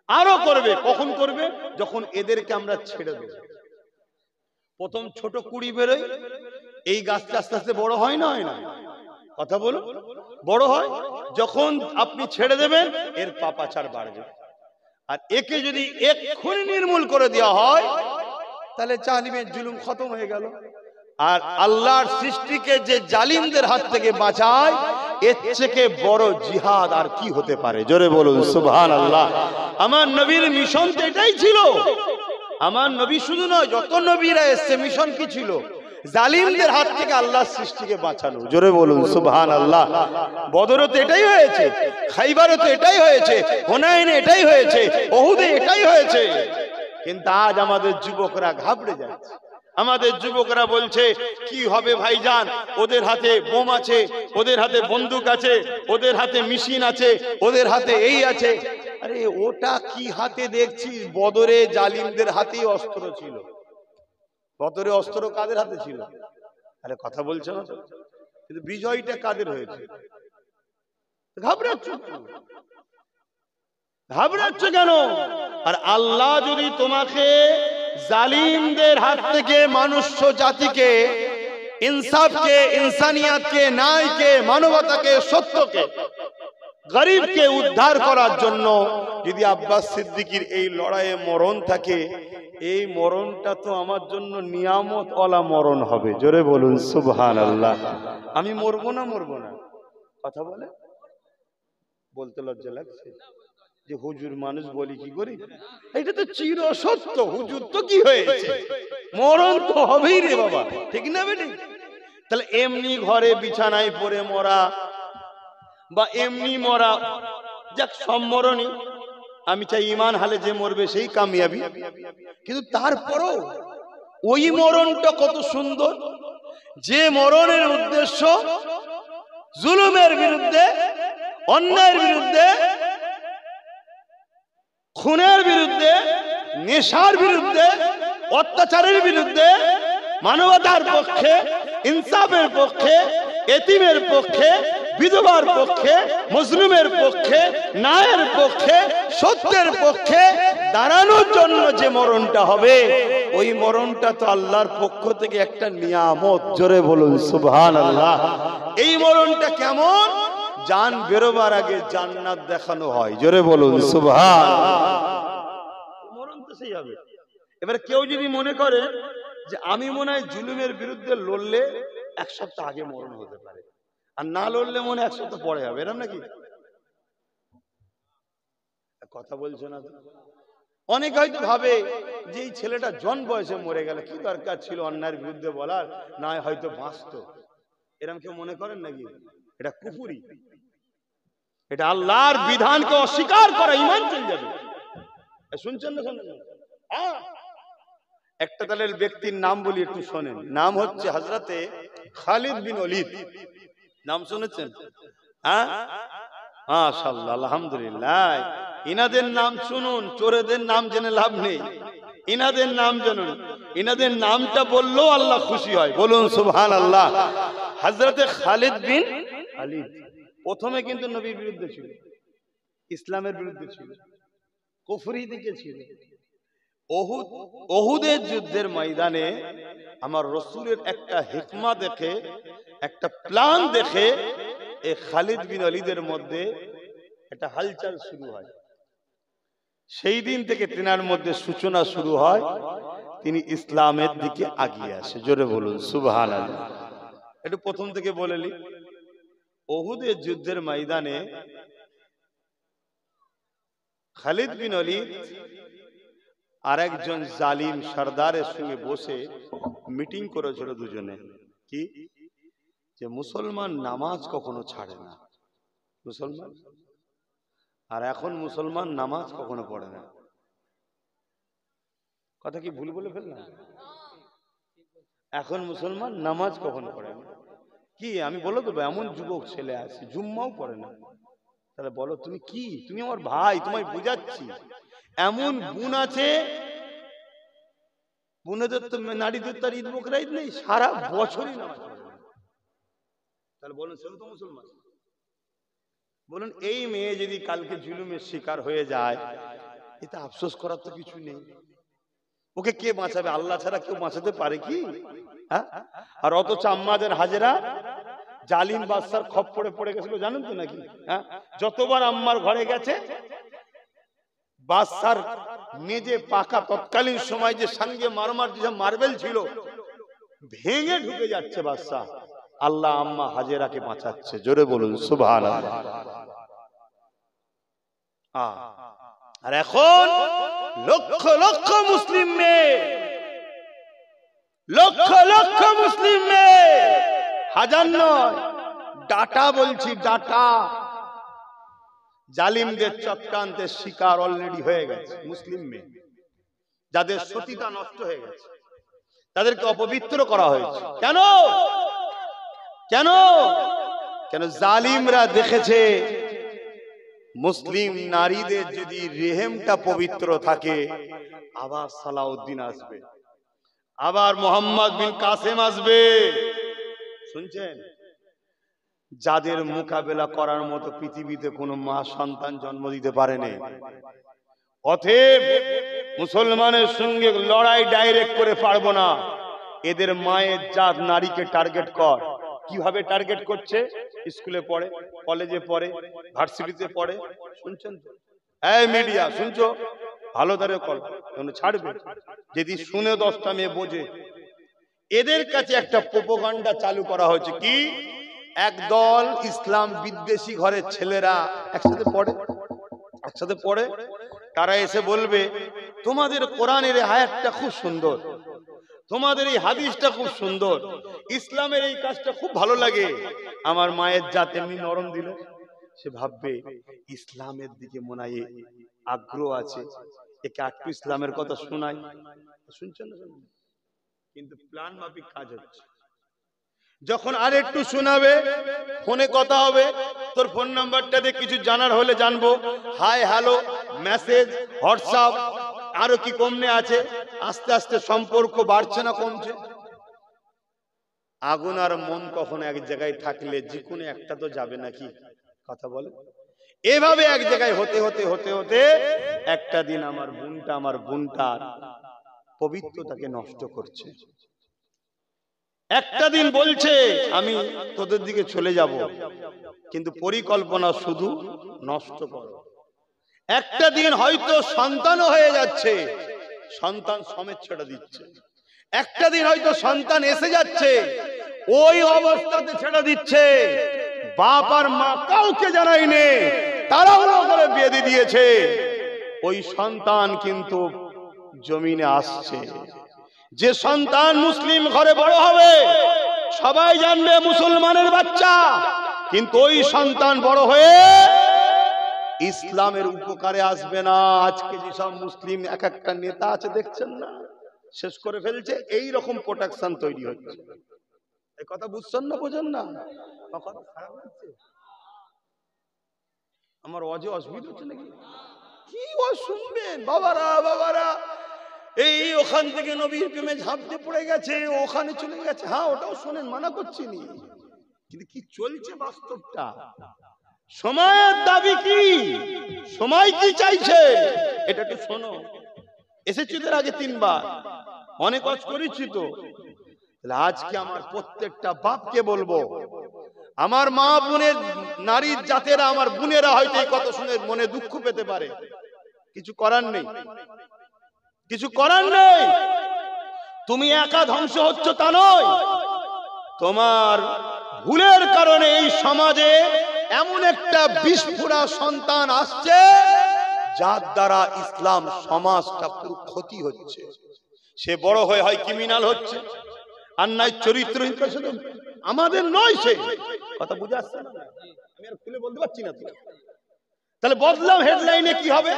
আরো করবে। কখন করবে? যখন এদেরকে আমরা ছেড়ে দেব। প্রথম ছোট কুড়ি বেরোয়, এই গাছটা আস্তে আস্তে বড় হয় না, হয় না? কথা বলো, বড় হয়। যখন আপনি ছেড়ে দেবেন, এর পাপাচার বাড়বে। আর একে যদি এক্ষুনি নির্মূল করে দেওয়া হয়, তাহলে জালিমের জুলুম খতম হয়ে গেল। আর আল্লাহর সৃষ্টিকে যে জালিমদের হাত থেকে বাঁচায়, এর থেকে বড় জিহাদ আর কি হতে পারে? জোরে বলুন সুবহানাল্লাহ। আমার নবীর মিশন তো এটাই ছিল। আমার নবী শুধু নয়, যত নবীরা এসেছে মিশন কি ছিল? জালিমদের হাত থেকে আল্লাহর সৃষ্টিকে বাঁচানো। জোরে বলুন সুবহানাল্লাহ। বদরে তো এটাই হয়েছে, খাইবারে তো এটাই হয়েছে, হুনাইনে এটাই হয়েছে, উহুদে এটাই হয়েছে। কিন্তু আজ আমাদের যুবকরা ঘাবড়ে যাচ্ছে। আমাদের যুবকরা বলছে কি হবে ভাইজান, ওদের হাতে বোম আছে, ওদের হাতে বন্দুক আছে, ওদের হাতে মেশিন আছে, ওদের হাতে এই আছে। আরে ওটা কি হাতে দেখছি? বদরে জালিমদের হাতেই অস্ত্র ছিল। বদরে অস্ত্র কাদের হাতে ছিল? আরে কথা বলছে না তো। কিন্তু বিজয়টা কাদের হয়েছে? ঘাবড়াচ্ছ, ঘাবড়াচ্ছ কেন? আর আল্লাহ যদি তোমাকে জালিমদের হাত থেকে মানুষ্য জাতিকে, ইনসাফকে, ইনসানিয়াতকে, ন্যায়কে, মানবতাকে, সত্যকে, গরিবকে উদ্ধার করার জন্য যদি আব্বাস সিদ্দিকীর এই লড়াইয়ে মরণ থাকে, এই মরণটা তো আমার জন্য নিয়ামত ওয়ালা মরণ হবে। জোরে বলুন সুবহানাল্লাহ। আমি মরবো না, মরবো না? কথা বলে বলতে লজ্জা লাগছে যে হুজুর মানুষ বলি কি করি? এটা তো চির সত্য। হুজুর তো কি হয়েছে, মরণ তো হবেই রে বাবা, ঠিক না বেটি? তাহলে এমনি ঘরে বিছানায় পড়ে মরা বা এমনি মরা, যাক সম্মরণই। আমি চাই ইমান হালে যে মরবে সেই কামিয়াবি। কিন্তু তারপরও ওই মরণটা কত সুন্দর, যে মরণের উদ্দেশ্য জুলুমের বিরুদ্ধে, অন্যায়ের বিরুদ্ধে, খুনের বিরুদ্ধে, নেশার বিরুদ্ধে, অত্যাচারের বিরুদ্ধে, মানবতার পক্ষে, ইনসাফের পক্ষে, এতিমের পক্ষে, বিধবার পক্ষে, মজলুমের পক্ষে, ন্যায়ের পক্ষে, সত্যের পক্ষে দাঁড়ানোর জন্য যে মরণটা হবে, ওই মরণটা তো আল্লাহর পক্ষ থেকে একটা নিয়ামত। জোরে বলুন সুবহানাল্লাহ। এই মরণটা কেমন? জান বেরোবার আগে জান্নাত দেখানো হয়। জোরে বলুন সুবহানাল্লাহ। মরণ তো সেই হবে। এবার কেউ যদি মনে করে যে আমি মনে হয় জুলুমের বিরুদ্ধে লড়লে এক সপ্তাহ আগে মরণ হতে পারে, আর না লড়লে মনে এক সপ্তাহ পরে হবে, এরকম নাকি? কথা বলছো না? অনেক হয়তো ভাবে যে এই ছেলেটা জন বয়সে মরে গেল, কি দরকার ছিল অন্যায়ের বিরুদ্ধে বলার, না হয়তো বাঁচতো। এরকম কেউ মনে করেন নাকি? এটা কুফরি, এটা আল্লাহর বিধানকে অস্বীকার করা, ঈমান চলে যাবে। শুনছেন না? শুনছেন না? হ্যাঁ, একটা দলের ব্যক্তির নাম বলি, একটু শোনেন। নাম হচ্ছে হযরতে খালিদ বিন ওলীদ। নাম শুনেছেন? হ্যাঁ, মাশাআল্লাহ, আলহামদুলিল্লাহ। ইনাদের নাম শুনুন, চোরেদের নাম জেনে লাভ নেই। ইনাদের নাম জানুন, ইনাদের নামটা বললেও আল্লাহ খুশি হয়। বলুন সুবহানাল্লাহ। হযরতে খালিদ বিন ওলীদ প্রথমে কিন্তু নবীর বিরুদ্ধে ছিল, ইসলামের বিরুদ্ধে ছিল, কুফরি দিকে ছিল। উহুদের যুদ্ধের ময়দানে আমার রাসূলের একটা হিকমা দেখে, একটা প্ল্যান দেখে এই খালিদ বিন ওলীদের মধ্যে একটা হালচাল শুরু হয়। সেই দিন থেকে তিনার মধ্যে সূচনা শুরু হয়, তিনি ইসলামের দিকে এগিয়ে আসে। জোরে বলুন সুবহানাল্লাহ। একটু প্রথম থেকে বলে নি। উহুদের যুদ্ধের ময়দানে খালিদ বিন ওলীদ আর একজন জালিম সর্দারের সঙ্গে বসে মিটিং করেছিল দুজনে। কি? যে মুসলমান নামাজ কখনো ছাড়ে না, মুসলমান। আর এখন মুসলমান নামাজ কখনো পড়ে না। কথা কি ভুল বলে ফেললাম? এখন মুসলমান নামাজ কখন পড়ে না? কি আমি বলে দেবো, এমন যুবক ছেলে আছে জুম্মাও পড়ে না। তাহলে বলো তুমি কি, তুমি আমার ভাই, তোমায় বুঝাচ্ছি। এমন বোন আছে, বোনেদের তো নারীদের তো ঈদ বকরা ঈদ নেই, সারা বছরই নামাজ পড়ে না। তাহলে বলুন সেও তো মুসলমান। বলুন এই মেয়ে যদি কালকে জুলুমের শিকার হয়ে যায়, এটা আফসোস করার তো কিছু নেই। ওকে কে বাঁচাবে? আল্লাহ ছাড়া কেউ বাঁচাতে পারে কি? হ্যাঁ? আর অথচ আম্মাদের হাজেরা জালিম বাদশার খপ্পরে পড়ে গেছিল, জানেন তো নাকি? হ্যাঁ, যতবার আম্মার ঘরে গেছে বাদশার মেজে পাকা তৎকালীন সময় যে সঙ্গে মারমার যে মার্বেল ছিল ভেঙে ঢুকে যাচ্ছে বাদশা, আল্লাহ আম্মা হাজেরাকে বাঁচাচ্ছে। জোরে বলুন সুবহানাল্লাহ। আর এখন লক্ষ লক্ষ মুসলিম মেয়ে, লক্ষ লক্ষ মুসলিম মেয়ে, হাজার নয়, ডাটা বলছি, ডাটা জালিমদের চক্রান্তের শিকার অলরেডি হয়ে গেছে। মুসলিম মেয়ে যাদের সতীতা নষ্ট হয়ে গেছে, তাদেরকে অপবিত্র করা হয়েছে। কেন? কেন? কেন? জালিমরা দেখেছে মুসলিম নারীদের যদি রেহেমটা পবিত্র থাকে, আবার সালাউদ্দিন আসবে, আবার মোহাম্মদ বিন কাসেম আসবে। শুনছেন? যাদের মোকাবেলা করার মতো পৃথিবীতে কোনো মা সন্তান জন্ম দিতে পারেনি। অতএব মুসলমানের সঙ্গে লড়াই ডাইরেক্ট করে পারবো না। এদের মায়ের জাত নারীকে টার্গেট কর। কিভাবে টার্গেট করছে? স্কুলে পড়ে, কলেজে পড়ে, ভার্সিটিতে পড়ে। শুনছেন তো? এই মিডিয়া শুনছো? ভালো ধরে কল ছাড়বে, যদি শুনে 10টা মেয়ে বোঝে। এদের কাছে একটা প্রোপাগান্ডা চালু করা হয়েছে, কি একদল ইসলাম বিদ্বেষী ঘরের ছেলেরা একসাথে পড়ে, তারা এসে বলবে তোমাদের কোরআনের এই আয়াতটা খুব সুন্দর, তোমাদের এই হাদিসটা খুব সুন্দর, ইসলামের এই কাজটা খুব ভালো লাগে। আমার মায়ের জাত এমনি নরম দিল, সে ভাববে ইসলামের দিকে মনে হয় আগ্রহ আছে, একে একটু ইসলামের কথা শোনাই। শুনছেন না? কিন্তু প্ল্যান মাফিক কাজ হচ্ছে। যখন আর একটু শোনাবে, ফোনে কথা হবে, তোর ফোন নাম্বারটা দিয়ে কিছু জানার হলে জানবো, হাই হ্যালো মেসেজ, হোয়াটসঅ্যাপ, আরো কি কমনে আছে। আস্তে আস্তে সম্পর্ক বাড়ছে না কমছে? আগুন আর মন কখনো এক জায়গায় থাকলে যে কোনো একটা তো যাবে নাকি? কথা বলে। এভাবে এক জায়গায় হতে হতে হতে হতে একটা দিন আমার বোনটার পবিত্রতাকে নষ্ট করছে। একটা দিন বলছে আমি তোদের দিকে চলে যাব, কিন্তু পরিকল্পনা শুধু নষ্ট করো। একটা দিন হয়তো সন্তানও হয়ে যাচ্ছে, সন্তান সমেত ছেড়ে দিচ্ছে। একটা দিন হয়তো সন্তান এসে যাচ্ছে, ওই অবস্থাতে ছেড়ে দিচ্ছে। বাপ আর মা কাউকে জানায়নি, তাড়াহুড়ো করে বিয়ে দিয়ে দিয়েছে। ওই সন্তান কিন্তু জমিনে আসছে। যে সন্তান মুসলিম ঘরে বড় হবে, সবাই জানবে মুসলমানের বাচ্চা, কিন্তু ওই সন্তান বড় হয়ে ইসলামের উপকারে আসবে না। আজকে যেসব মুসলিম এক একটা নেতা আছে দেখছেন না, শেষ করে ফেলছে। এই রকম প্রোটেকশন তৈরি হচ্ছে। এই কথা বুঝছেন না? বোঝেন না? আমার অজে অসুবিধা হচ্ছে নাকি? কি শুনবেন বাবারা? এই ওখান থেকে নবীর প্রেমে ঝাঁপতে পড়ে গেছে, ওখানে চলে গেছে। হ্যাঁ, ওটাও শোনেন, মানা করছি নি, কিন্তু কি চলছে বাস্তবটা? সময়ের দাবি কি, সময় কি চাইছে, এটা একটু শোনো। এসেছি তোর আগে 3 বার, অনেক কাজ করেছি তো। আজকে আমার প্রত্যেকটা বাপকে বলবো, আমার মা বোনের নারীর জাতেরা, আমার বোনেরা হয়তো এই কথা শুনে মনে দুঃখ পেতে পারে, কিছু করার নেই, কিছু করার নেই। তুমি একা ধ্বংস হচ্ছ তা নয়, তোমার ভুলের কারণে এই সমাজে এমন একটা বিস্ফোরা সন্তান আসছে, যার দ্বারা ইসলাম সমাজটা পুরো ক্ষতি হচ্ছে। সে বড় হয়ে হয় ক্রিমিনাল হচ্ছে, অন্যায় চরিত্রহীন। আমাদের নয় সে কথা, বুঝে আসছে না? আমি আর খুলে বলতে পারছি না তো। তাহলে বদলাম হেডলাইনে কি হবে?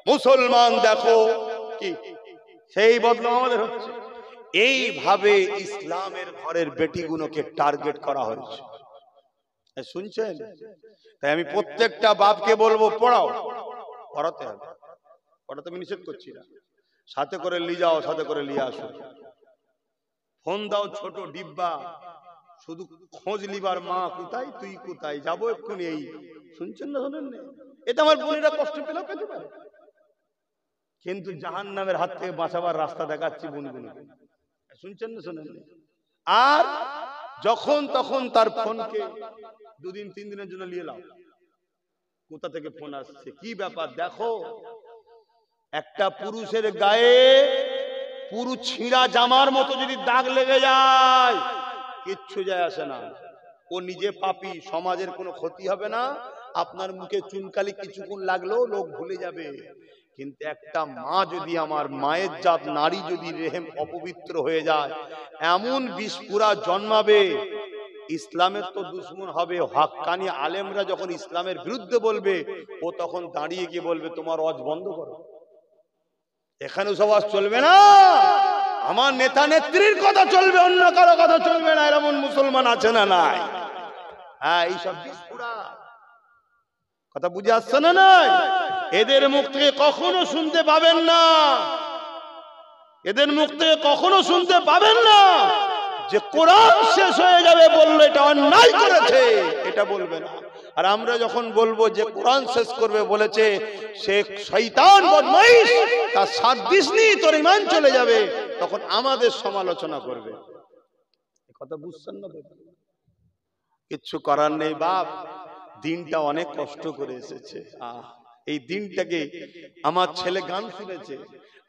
মুসলমান দেখো কি সেই বদলাম আমাদের হচ্ছে। এইভাবে ইসলামের ঘরের বেটিগুলোকে টার্গেট করা হয়েছে। শুনছেন? তাই আমি প্রত্যেকটা বাপকে বলবো, পড়াও, পড়াতে হবে, পড়াতে আমি নিষেধ করছি না, সাথে করে নিয়ে যাও, সাথে করে নিয়ে আসো, ফোন দাও ছোট ডিব্বা, শুধু খোঁজ লিবার, মা কোথায়, তুই কোথায়, যাবো এক্ষুনি। এই শুনছেন না? শোনেন না? এটা আমার বোনেরা কষ্ট পেলেও পেতে পারে, কিন্তু জাহান্নামের হাত থেকে বাঁচাবার রাস্তা দেখাচ্ছি বোনগুলো। শুনছেন না? শোনেন না? আর যখন তখন তার ফোনকে 2 দিন 3 দিনের জন্য নিয়ে নাও, কোথা থেকে ফোন আসছে, কি ব্যাপার দেখো। একটা পুরুষের গায়ে পুরো ছিঁড়া জামার মতো যদি দাগ লেগে যায়, কিচ্ছু যায় আসে না, ও নিজে পাপী, সমাজের কোনো ক্ষতি হবে না। আপনার মুখে চুনকালি কিছুক্ষণ লাগলেও লোক ভুলে যাবে। কিন্তু একটা মা যদি, আমার মায়ের জাত নারী যদি রেহেম অপবিত্র হয়ে যায়, এমন বিস্ফোরা জন্মাবে, ইসলামের তো দুশ্মন হবে। হক্কানি আলেমরা যখন ইসলামের বিরুদ্ধে বলবে, ও তখন দাঁড়িয়ে গিয়ে বলবে তোমার ওয়াজ বন্ধ করো, এখানে সবাই চলবে না, আমার নেতা নেত্রীর কথা চলবে, অন্য কারো কথা চলবে না। এমন মুসলমান আছে না নাই? হ্যাঁ, এইসব বিস্ফোরা কথা বুঝে আসছে না? নাই, এদের মুখ থেকে কখনো শুনতে পাবেন না, এদের মুখ থেকে কখনো শুনতে পাবেন না যে কোরআন শেষ হয়ে যাবে বললো এটা অন্যায় করেছে, এটা বলবে না। আর আমরা যখন বলবো যে কোরআন শেষ করবে বলেছে, সে শয়তান বদমাইশ, তার 7 দিন নিয়ে তোর ঈমান চলে যাবে, তখন আমাদের সমালোচনা করবে। কথা বুঝছেন না? কিচ্ছু করার নেই বাপ, দিনটা অনেক কষ্ট করে এসেছে। এই দিনটাকে, আমার ছেলে গান শুনেছে,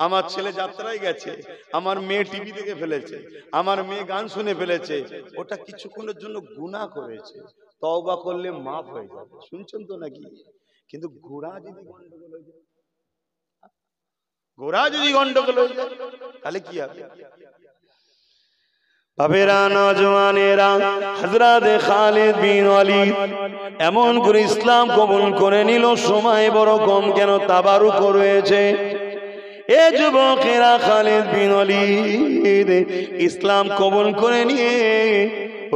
আমার ছেলে যাত্রায় গেছে, আমার মেয়ে টিভি দেখে ফেলেছে, আমার মেয়ে গান শুনে ফেলেছে, ওটা কিছুক্ষণের জন্য গুনাহ করেছে, তওবা করলে মাফ হয়ে যাবে। শুনছেন তো নাকি? কিন্তু গোড়া যদি গন্ডগোল হয়ে যায়, গোড়া যদি গন্ডগোল হয়ে যায়, তাহলে কি হবে? বাবেরা, নওজওয়ানেরা, হযরত খালিদ বিন ওয়ালিদ এমন করে ইসলাম কবুল করে নিল। সময় বড় কম কেন, তাবারুক রয়েছে। এ যুবকেরা, খালিদ বিন ওয়ালিদ ইসলাম কবুল করে নিয়ে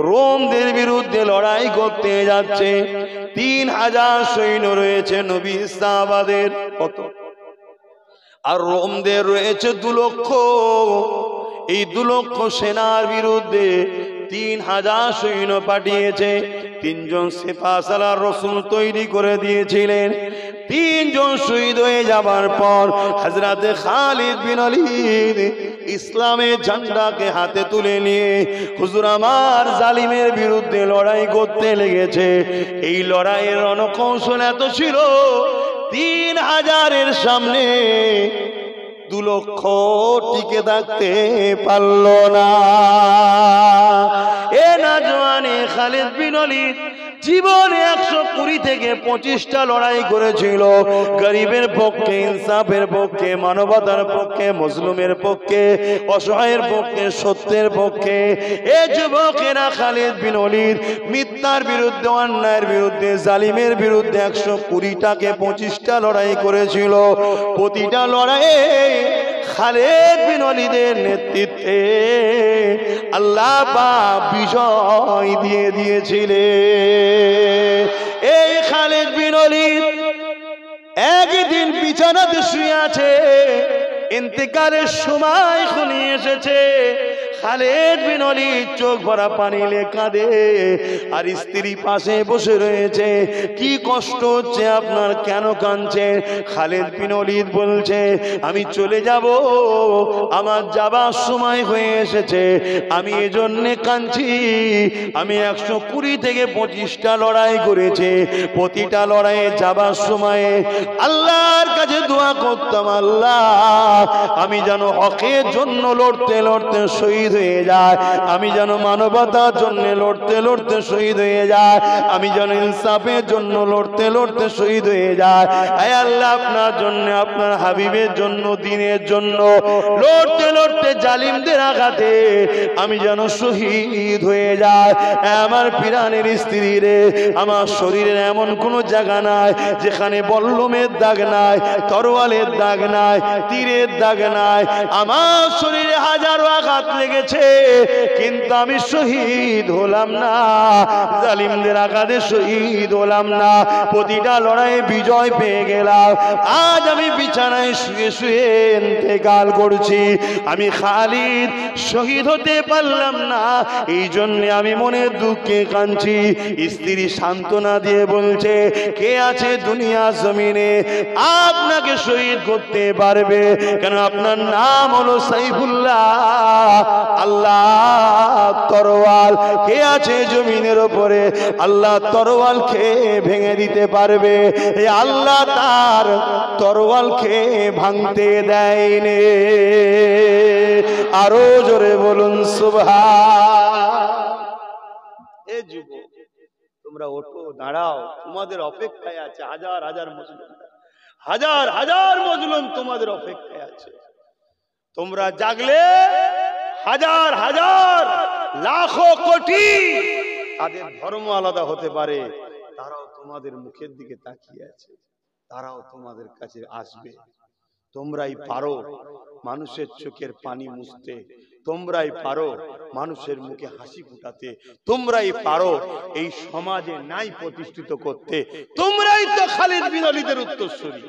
রোমদের বিরুদ্ধে লড়াই করতে যাচ্ছে। 3000 সৈন্য রয়েছে নবী সাহাবাদের, কত? আর রোমদের রয়েছে 2 লক্ষ। এই 2 লক্ষ সেনার বিরুদ্ধে 3000 সৈন্য পাঠিয়েছে। 3 জন সেফাসালার রাসূল তৈরি করে দিয়েছিলেন। 3 জন শহীদ হয়ে যাবার পর হযরত খালিদ বিন ওয়ালিদ ইসলামের ঝান্ডাকে হাতে তুলে নিয়ে হুজুর আমার জালিমের বিরুদ্ধে লড়াই করতে লেগেছে। এই লড়াইয়ের রণকৌশল এত ছিল, 3000-এর সামনে 2 লক্ষ টিকে থাকতে পারল না। এ নওজওয়ানে খালিদ বিন ওয়ালিদ জীবনে 120 থেকে 25টা লড়াই করেছিল। গরিবের পক্ষে, ইনসাফের পক্ষে, মানবতার পক্ষে, মজলুমের পক্ষে, অসহায়ের পক্ষে, সত্যের পক্ষে। এ যুবকেরা, খালিদ বিন ওয়ালিদ মিথ্যার বিরুদ্ধে, অন্যায়ের বিরুদ্ধে, জালিমের বিরুদ্ধে 120টাকে 25টা লড়াই করেছিল। প্রতিটা লড়াইয়ে খালিদ বিন ওয়ালিদের নেতৃত্বে আল্লাহ পাক বিজয় দিয়ে দিয়েছিলেন। এই খালিদ বিন ওয়ালিদ একদিন বিছানাতে শুয়ে আছে, ইন্তেকালের সময় ঘনিয়ে এসেছে। খালিদ বিন ওয়ালিদ চোখ ভরা পানি নিয়ে কাঁদে, আর স্ত্রী পাশে বসে রয়েছে। কি কষ্ট হচ্ছে আপনার, কেন কাঁদছেন? খালিদ বিন ওয়ালিদ বলছে, আমি চলে যাব, আমার যাবার সময় হয়ে এসেছে, আমি এজন্য কাঁদছি। আমি 120 থেকে 25টা লড়াই করেছি, প্রতিটা লড়াইয়ে যাবার সময়ে আল্লাহর কাছে দোয়া করতাম, আল্লাহ আমি যেন হকের জন্য লড়তে লড়তে শহীদ হয়ে যায়, আমি যেন মানবতার জন্য লড়তে লড়তে শহীদ হয়ে যায়, আমি যেন ইনসাফের জন্য লড়তে লড়তে শহীদ হয়ে যায়। হে আল্লাহ, আপনার জন্য, আপনার হাবিবের জন্য, দ্বীনের জন্য লড়তে লড়তে জালিমদের আঘাতে আমি যেন শহীদ হয়ে যায়। আমার প্রাণের স্ত্রী রে, আমার শরীরের এমন কোনো জায়গা নাই যেখানে বল্লমের দাগ নাই, তরবারি তরোয়ালের দাগ নাই, তীরের দাগ নাই, আমার শরীরে হাজারো আঘাত লেগেছে, কিন্তু আমি শহীদ হলাম না, জালিমদের আঘাতে শহীদ হলাম না, প্রতিটা লড়াইয়ে বিজয় পেয়ে গেলাম। আজ আমি বিছানায় শুয়ে শুয়ে ইন্তেকাল করছি, আমি খালিদ শহীদ হতে পারলাম না, এই জন্য আমি মনের দুঃখে কাঁদছি। স্ত্রী সান্ত্বনা দিয়ে বলছে, কে আছে দুনিয়া জমিনে আপনাকে শহীদ করতে পারবে? কেন আপনার নাম হলো সাইফুল্লাহ, আল্লাহ তরোয়াল। কে আছে জমিনের উপরে আল্লাহ তরোয়ালকে ভেঙে দিতে পারবে? এই আল্লাহ তার তরোয়ালকে ভাঙতে দেয়নি। আরো জোরে বলুন সুবহান। এ যুবক, তোমরা ওঠো, দাঁড়াও, তোমাদের অপেক্ষায় আছে হাজার হাজার মুসলিম, হাজার হাজার মজলুম তোমাদের অপেক্ষায় আছে। তোমরা জাগলে হাজার হাজার লাখো কোটি তাদের ধর্ম আলাদা হতে পারে, তারাও তোমাদের মুখের দিকে তাকিয়ে আছে, তারাও তোমাদের কাছে আসবে। তোমরাই পারো মানুষের চোখের পানি মুছতে, তোমরাই পারো মানুষের মুখে হাসি ফুটাতে, তোমরাই পারো এই সমাজে ন্যায় প্রতিষ্ঠিত করতে। তোমরাই তো খালিদ বিন ওয়ালিদের উত্তরসূরি,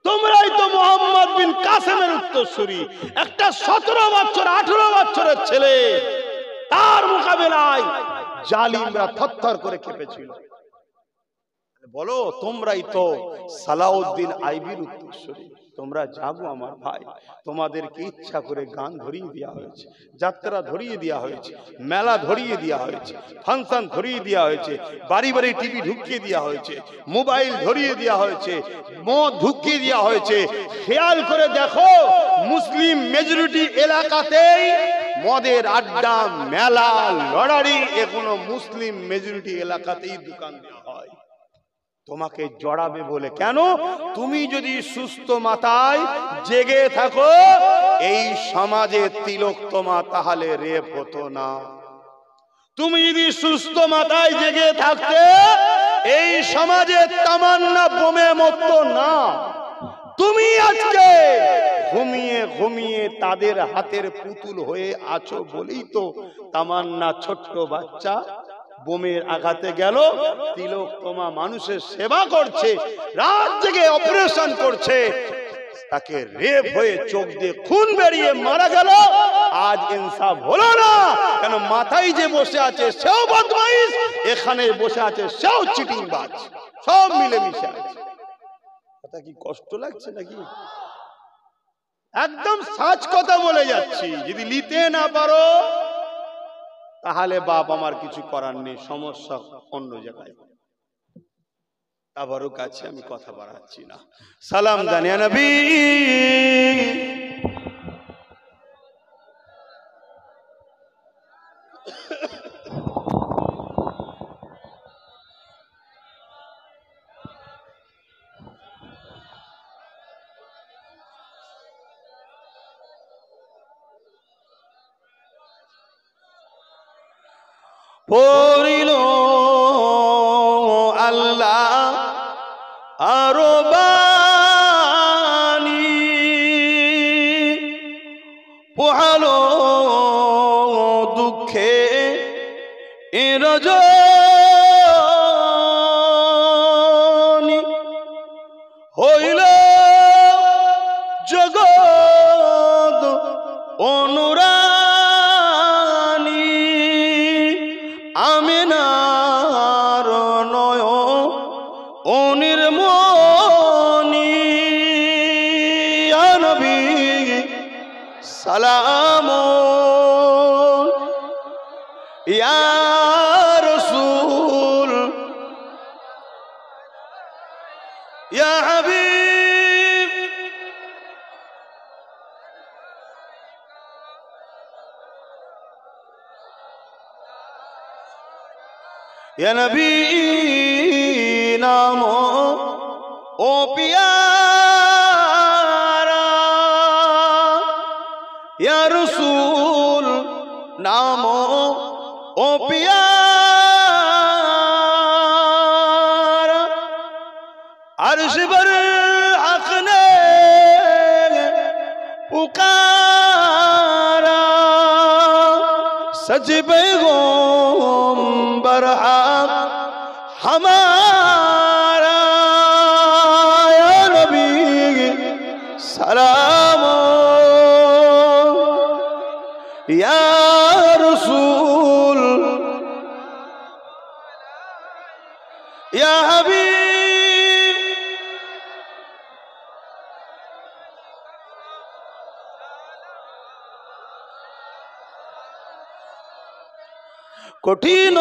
তোমরাই তো মোহাম্মদ বিন কাসেমের উত্তরসূরি। একটা 17 বছর 18 বছরের ছেলে, তার মোকাবেলায় জালিমরা থরথর করে কেঁপেছিল। বলো, তোমরাই তো সালাউদ্দিন আইবির উত্তরসূরি। তোমরা জাগো আমার ভাই, তোমাদেরকে ইচ্ছা করে গান ধরিয়ে দেওয়া হয়েছে, যাত্রা ধরিয়ে দেওয়া হয়েছে, মেলা ধরিয়ে দেওয়া হয়েছে, ফাংশন ধরিয়ে দেওয়া হয়েছে, বাড়ি বাড়ি টিভি ঢুকিয়ে দেওয়া হয়েছে, মোবাইল ধরিয়ে দেওয়া হয়েছে, মদ ঢুকিয়ে দেওয়া হয়েছে। খেয়াল করে দেখো, মুসলিম মেজরিটি এলাকাতেই মদের আড্ডা, মেলা, লড়াই এগুলো মুসলিম মেজরিটি এলাকাতেই দোকান দেওয়া হয়। তোমাকে জড়াবে বলে কেন? তুমি যদি সুস্থ মাথায় জেগে থাকো এই সমাজে তিলোত্তমা, তাহলে রেপ হতো না। তুমি যদি সুস্থ মাথায় জেগে থাকতে এই সমাজে তামান্না বোমে মরতো না। তুমি আজকে ঘুমিয়ে ঘুমিয়ে তাদের হাতের পুতুল হয়ে আছো বলেই তো তামান্না ছোট্ট বাচ্চা বোমের আঘাতে গেল, তিলোত্তমা মানুষের সেবা করছে, রাত জেগে অপারেশন করছে, তাকে রেপ হয়ে চোখ দিয়ে খুন বেরিয়ে মারা গেল। আজ ইনসাফ হলো না কেন? মাথায় যে বসে আছে সেও বদমাইশ, এখানে বসে আছে সেও চিটিংবাজ, সব মিলেমিশে আছে। কথা কি কষ্ট লাগছে নাকি? একদম সাচ কথা বলে যাচ্ছি। যদি নিতে না পারো তাহলে বাপ আমার কিছু করার নেই, সমস্যা অন্য জায়গায়। আবারও কাছে আমি কথা বাড়াচ্ছি না। সালাম জানিয়া নবী। পড়িল আল্লাহ আরো বাণী, পোহালো দুঃখে রজনী, হইল জগৎ অনুরানী, আমিনার অনির্মণি, ইয়া নবী সালাম, ইয়া রাসূল, ইয়া হাবিব, ইয়া নবী নাম ও পিয়ারা, ইয়া রাসূল নাম ও পিয়ারা, আরশ पर हक ने सच पैगंबर हक हमारा या नबी सलाम या रसूल या हबीब कठिन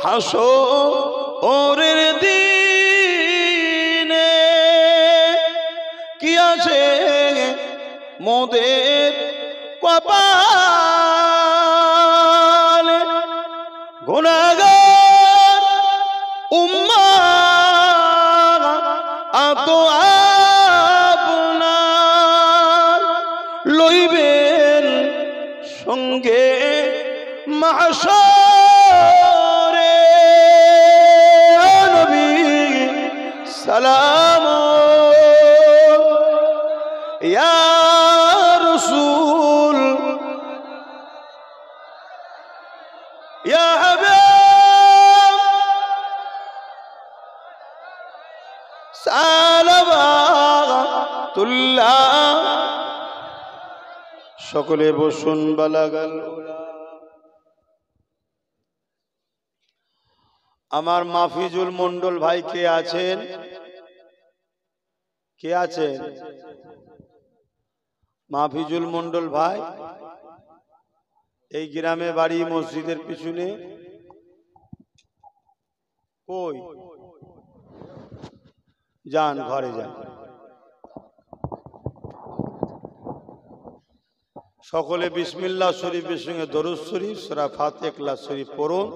হাসরের দিনে কি আছে মোদের কপালে গুনাহগার উম্মাহ আত আপনার লইবেন সঙ্গে মাহশরে নবী সালাম ইয়া রাসূল ইয়া হাবিব সালাওয়াতুল্লাহ সকলে বসুন বালাগাল আমার মাফিজুল মন্ডল ভাই কে আছেন? কে আছেন? মাফিজুল মন্ডল ভাই এই গ্রামে বাড়ি, মসজিদের পিছনে। কই যান, ঘরে যান। সকলে বিসমিল্লাহ শরীফের সঙ্গে দরুদ শরীফ সূরা ফাতিহা ইখলাস শরীফ পড়ুন,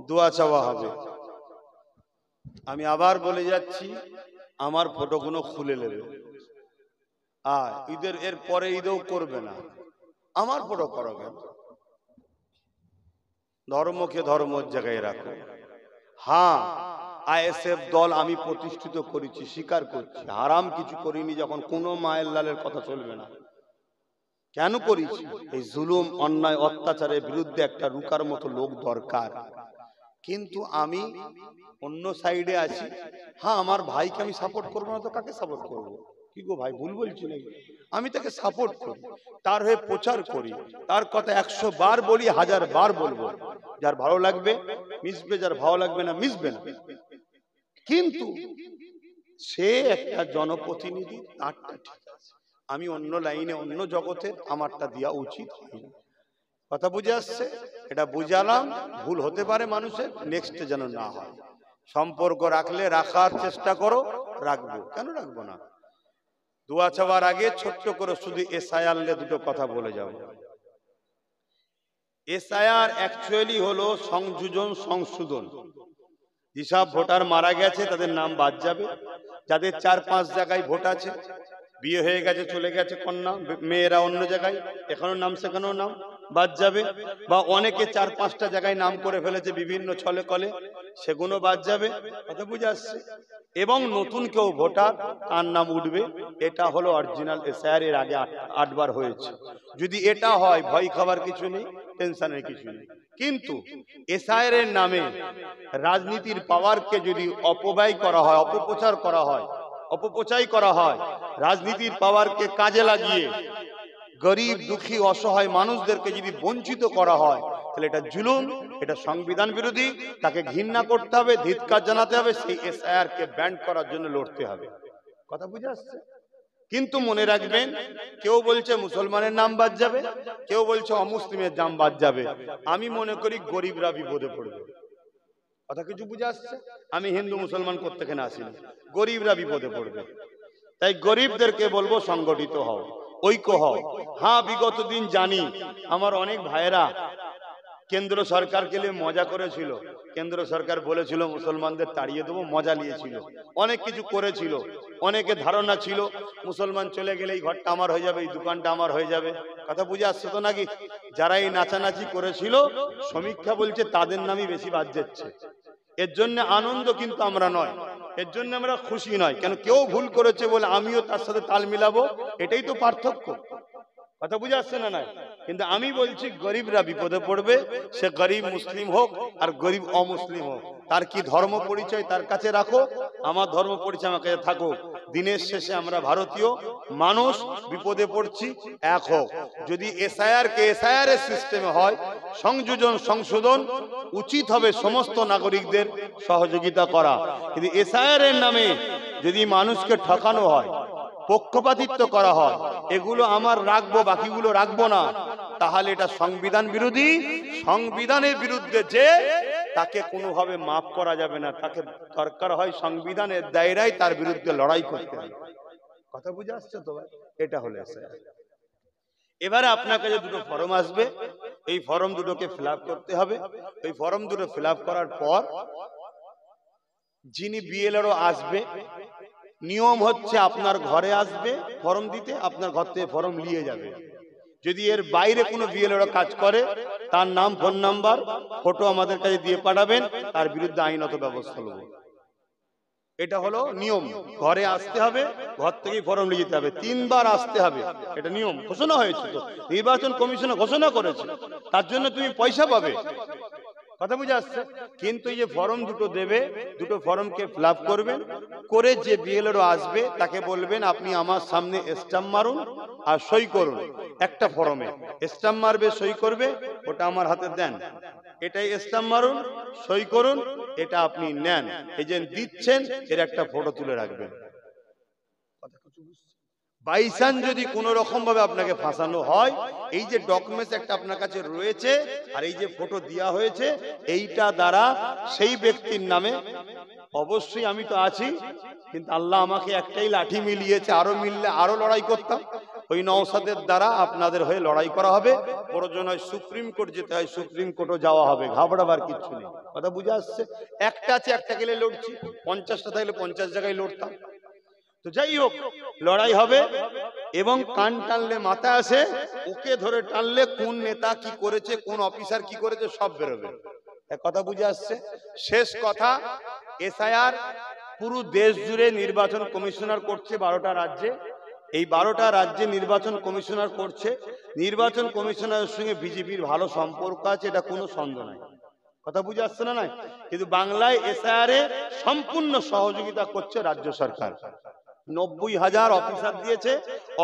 দোয়া চাওয়া হবে। আমি আবার বলে যাচ্ছি, আমার ফটোগুলো খুলে নেবে। আর ঈদের এর পরে ঈদেও করবে না, আমার ফটো করো কেন? ধর্মকে ধর্মের জায়গায় রাখো। হ্যাঁ, আইএসএফ দল আমি প্রতিষ্ঠিত করেছি, স্বীকার করছি। হারাম কিছু করিনি, যখন কোনো মায়ের লালের কথা চলবে না। কেন করেছি? এই জুলুম, অন্যায়, অত্যাচারের বিরুদ্ধে একটা রুকার মতো লোক দরকার। কিন্তু আমি অন্য সাইডে আছি। হ্যাঁ, আমার ভাইকে আমি সাপোর্ট করবো না তো কাকে সাপোর্ট করবো? কি গো ভাই, ভুল বলছি নাকি? আমি তাকে সাপোর্ট করি, তার হয়ে প্রচার করি, তার কথা 100 বার বলি, 1000 বার বলবো। যার ভালো লাগবে মিশবে, যার ভালো লাগবে না মিশবে না। কিন্তু সে একটা জনপ্রতিনিধি, তারটা ঠিক আছে। আমি অন্য লাইনে, অন্য জগতে, আমারটা দেওয়া উচিত হয় না। কথা বুঝে আসছে? এটা বুঝালাম, ভুল হতে পারে মানুষের, নেক্সটে যেন না হয়। সম্পর্ক রাখলে রাখার চেষ্টা করো, রাখবো, কেন রাখবো না? দোয়া চাওয়ার আগে ছোট্ট করে শুধু এসআইআর নিয়ে দুটো কথা বলে যাব। এসআইআর অ্যাকচুয়ালি হলো সংযোজন, সংশোধন। যেসব ভোটার মারা গেছে তাদের নাম বাদ যাবে। যাদের 4-5 জায়গায় ভোট আছে, বিয়ে হয়ে গেছে, চলে গেছে কন্যা, মেয়েরা অন্য জায়গায়, এখনো নাম সেখানেও নাম বাদ যাবে। বা অনেকে 4-5টা জায়গায় নাম করে ফেলেছে বিভিন্ন ছলে কলে, সেগুলো বাদ যাবে। কথা বুঝে আসছে? এবং নতুন কেউ ভোটার, তার নাম উঠবে। এটা হলো অরিজিনাল এসআইআর। এর আগে 8 বার হয়েছে। যদি এটা হয়, ভয় খাবার কিছু নেই, টেনশনের কিছু নেই। কিন্তু এসআইআর এর নামে রাজনীতির পাওয়ারকে যদি অপব্যয় করা হয়, অপপ্রচার করা হয়, অপপ্রচার করা হয়, রাজনীতির পাওয়ারকে কাজে লাগিয়ে গরিব, দুঃখী, অসহায় মানুষদেরকে যদি বঞ্চিত করা হয়, তাহলে এটা জুলুম, এটা সংবিধান বিরোধী। তাকে ঘৃণা করতে হবে, ধিক্কার জানাতে হবে, সেই এসআইআর কে ব্যান্ড করার জন্য লড়তে হবে। কথা বুঝে আসছে? কিন্তু মনে রাখবেন, কেউ বলছে মুসলমানের নাম বাদ যাবে, কেউ বলছে অমুসলিমের নাম বাদ যাবে। আমি মনে করি গরিবরা বিপদে পড়বে। কথা কিছু বুঝে আসছে? আমি হিন্দু মুসলমান করতে কেন আসিনি, গরিবরা বিপদে পড়বে। তাই গরিবদেরকে বলবো, সংগঠিত হও, ঐক্য হও। হ্যাঁ, বিগত দিন জানি আমার অনেক ভাইয়েরা কেন্দ্র সরকারকে নিয়ে মজা করেছিল। কেন্দ্র সরকার বলেছিল মুসলমানদের তাড়িয়ে দেবো, মজা নিয়েছিল, অনেক কিছু করেছিল। অনেকে ধারণা ছিল মুসলমান চলে গেলে এই ঘরটা আমার হয়ে যাবে, এই দোকানটা আমার হয়ে যাবে। কথা বুঝে আসছে তো নাকি? যারা এই নাচানাচি করেছিল, সমীক্ষা বলছে তাদের নামই বেশি বাদ যাচ্ছে। এর জন্য আনন্দ কিন্তু আমরা নয়, এর জন্য আমরা খুশি নয়। কেন? কেউ ভুল করেছে বলে আমিও তার সাথে তাল মিলাবো, এটাই তো পার্থক্য। কথা বুঝে আসছে না? কিন্তু আমি বলছি গরিবরা বিপদে পড়বে, সে গরিব মুসলিম হোক আর গরিব অমুসলিম হোক, তার কি ধর্ম পরিচয় তার কাছে রাখো, আমার ধর্ম পরিচয় আমার কাছে থাকুক। দিনের শেষে আমরা ভারতীয় মানুষ, বিপদে পড়ছি, এক হোক। যদি এসআইআর কে এসআইআর এর সিস্টেমে হয়, সংশোধন উচিত হবে সমস্ত নাগরিকদের সহযোগিতা করা। কিন্তু এসআইআর এর নামে যদি মানুষকে ঠকানো হয়, পক্ষপাতিত্ব করা হয়, এগুলো আমার রাখবো বাকিগুলো রাখবো না, তাহলে এটা সংবিধান বিরোধী। সংবিধানের বিরুদ্ধে যে, তাকে কোনোভাবে মাফ করা যাবে না, তাকে দরকার হয় সংবিধানের দায়রায় তার বিরুদ্ধে লড়াই করতে হবে। কথা বুঝে আসছে তো ভাই? এটা হলো এবারে আপনার কাছে দুটো ফর্ম আসবে, এই ফর্ম দুটোকে ফিল আপ করতে হবে। এই ফর্ম দুটো ফিল আপ করার পর যিনি বিএলআরও আসবে, নিয়ম হচ্ছে আপনার ঘরে আসবে ফর্ম দিতে, আপনার ঘর থেকে ফর্ম নিয়ে যাবে। যদি এর বাইরে কোনো বিএলআরও কাজ করে, তার নাম, ফোন নাম্বার, ফটো আমাদের কাছে দিয়ে পাঠাবেন, তার বিরুদ্ধে আইনত ব্যবস্থা নেব। এটা হলো নিয়ম। ঘরে আসতে হবে, ঘর থেকে ফর্ম নিয়ে যেতে হবে, 3 বার আসতে হবে, এটা নিয়ম ঘোষণা হয়েছে। তো নির্বাচন কমিশন ঘোষণা করেছে, তার জন্য তুমি পয়সা পাবে। কথা বুঝে আসছে? কিন্তু এই যে ফর্ম দুটো দেবে, দুটো ফর্মকে ফিল আপ করবেন, করে যে বিএলআরও আসবে তাকে বলবেন আপনি আমার সামনে স্ট্যাম্প মারুন আর সই করুন। একটা ফর্মে স্ট্যাম্প মারবে, সই করবে, ওটা আমার হাতে দেন। এটাই স্ট্যাম্প মারুন, সই করুন, এটা আপনি নেন। এই যে দিচ্ছেন, এর একটা ফটো তুলে রাখবেন। বাইচান্স যদি কোন রকম ভাবে আপনাকে ফাঁসানো হয়, এই যে ডকুমেন্টস একটা আপনার কাছে রয়েছে আর এই যে ফটো দেওয়া হয়েছে, এইটা দ্বারা সেই ব্যক্তির নামে, অবশ্যই আমি তো আছি, কিন্তু আল্লাহ আমাকে একটাই লাঠি মিলিয়েছে, আরো মিললে আরো লড়াই করতাম। ওই নওশাদের দ্বারা আপনাদের হয়ে লড়াই করা হবে। প্রয়োজন হয় সুপ্রিম কোর্ট যেতে হয়, সুপ্রিম কোর্টও যাওয়া হবে, ঘাবড়াবার কিচ্ছু নেই। কথা বুঝে আসছে? একটা আছে, একটা গেলে লড়ছি, 50টা থাকলে 50 জায়গায় লড়তাম। তো যাই হোক, লড়াই হবে। এবং কান টানলে মাথা আসে, ওকে ধরে টানলে কোন নেতা কি করেছে, কোন অফিসার কি করেছে, সব বেরোবে। কথা বুঝে আসছে? শেষ কথা, এসআইআর পুরো দেশ জুড়ে নির্বাচন কমিশনার করছে 12টা রাজ্যে। এই 12টা রাজ্যে নির্বাচন কমিশনার করছে। নির্বাচন কমিশনারের সঙ্গে বিজেপির ভালো সম্পর্ক আছে, এটা কোনো সন্দেহ নাই। কথা বুঝে আসছে না? নাই। কিন্তু বাংলায় এসআইআর এ সম্পূর্ণ সহযোগিতা করছে রাজ্য সরকার। 90,000 অফিসার দিয়েছে।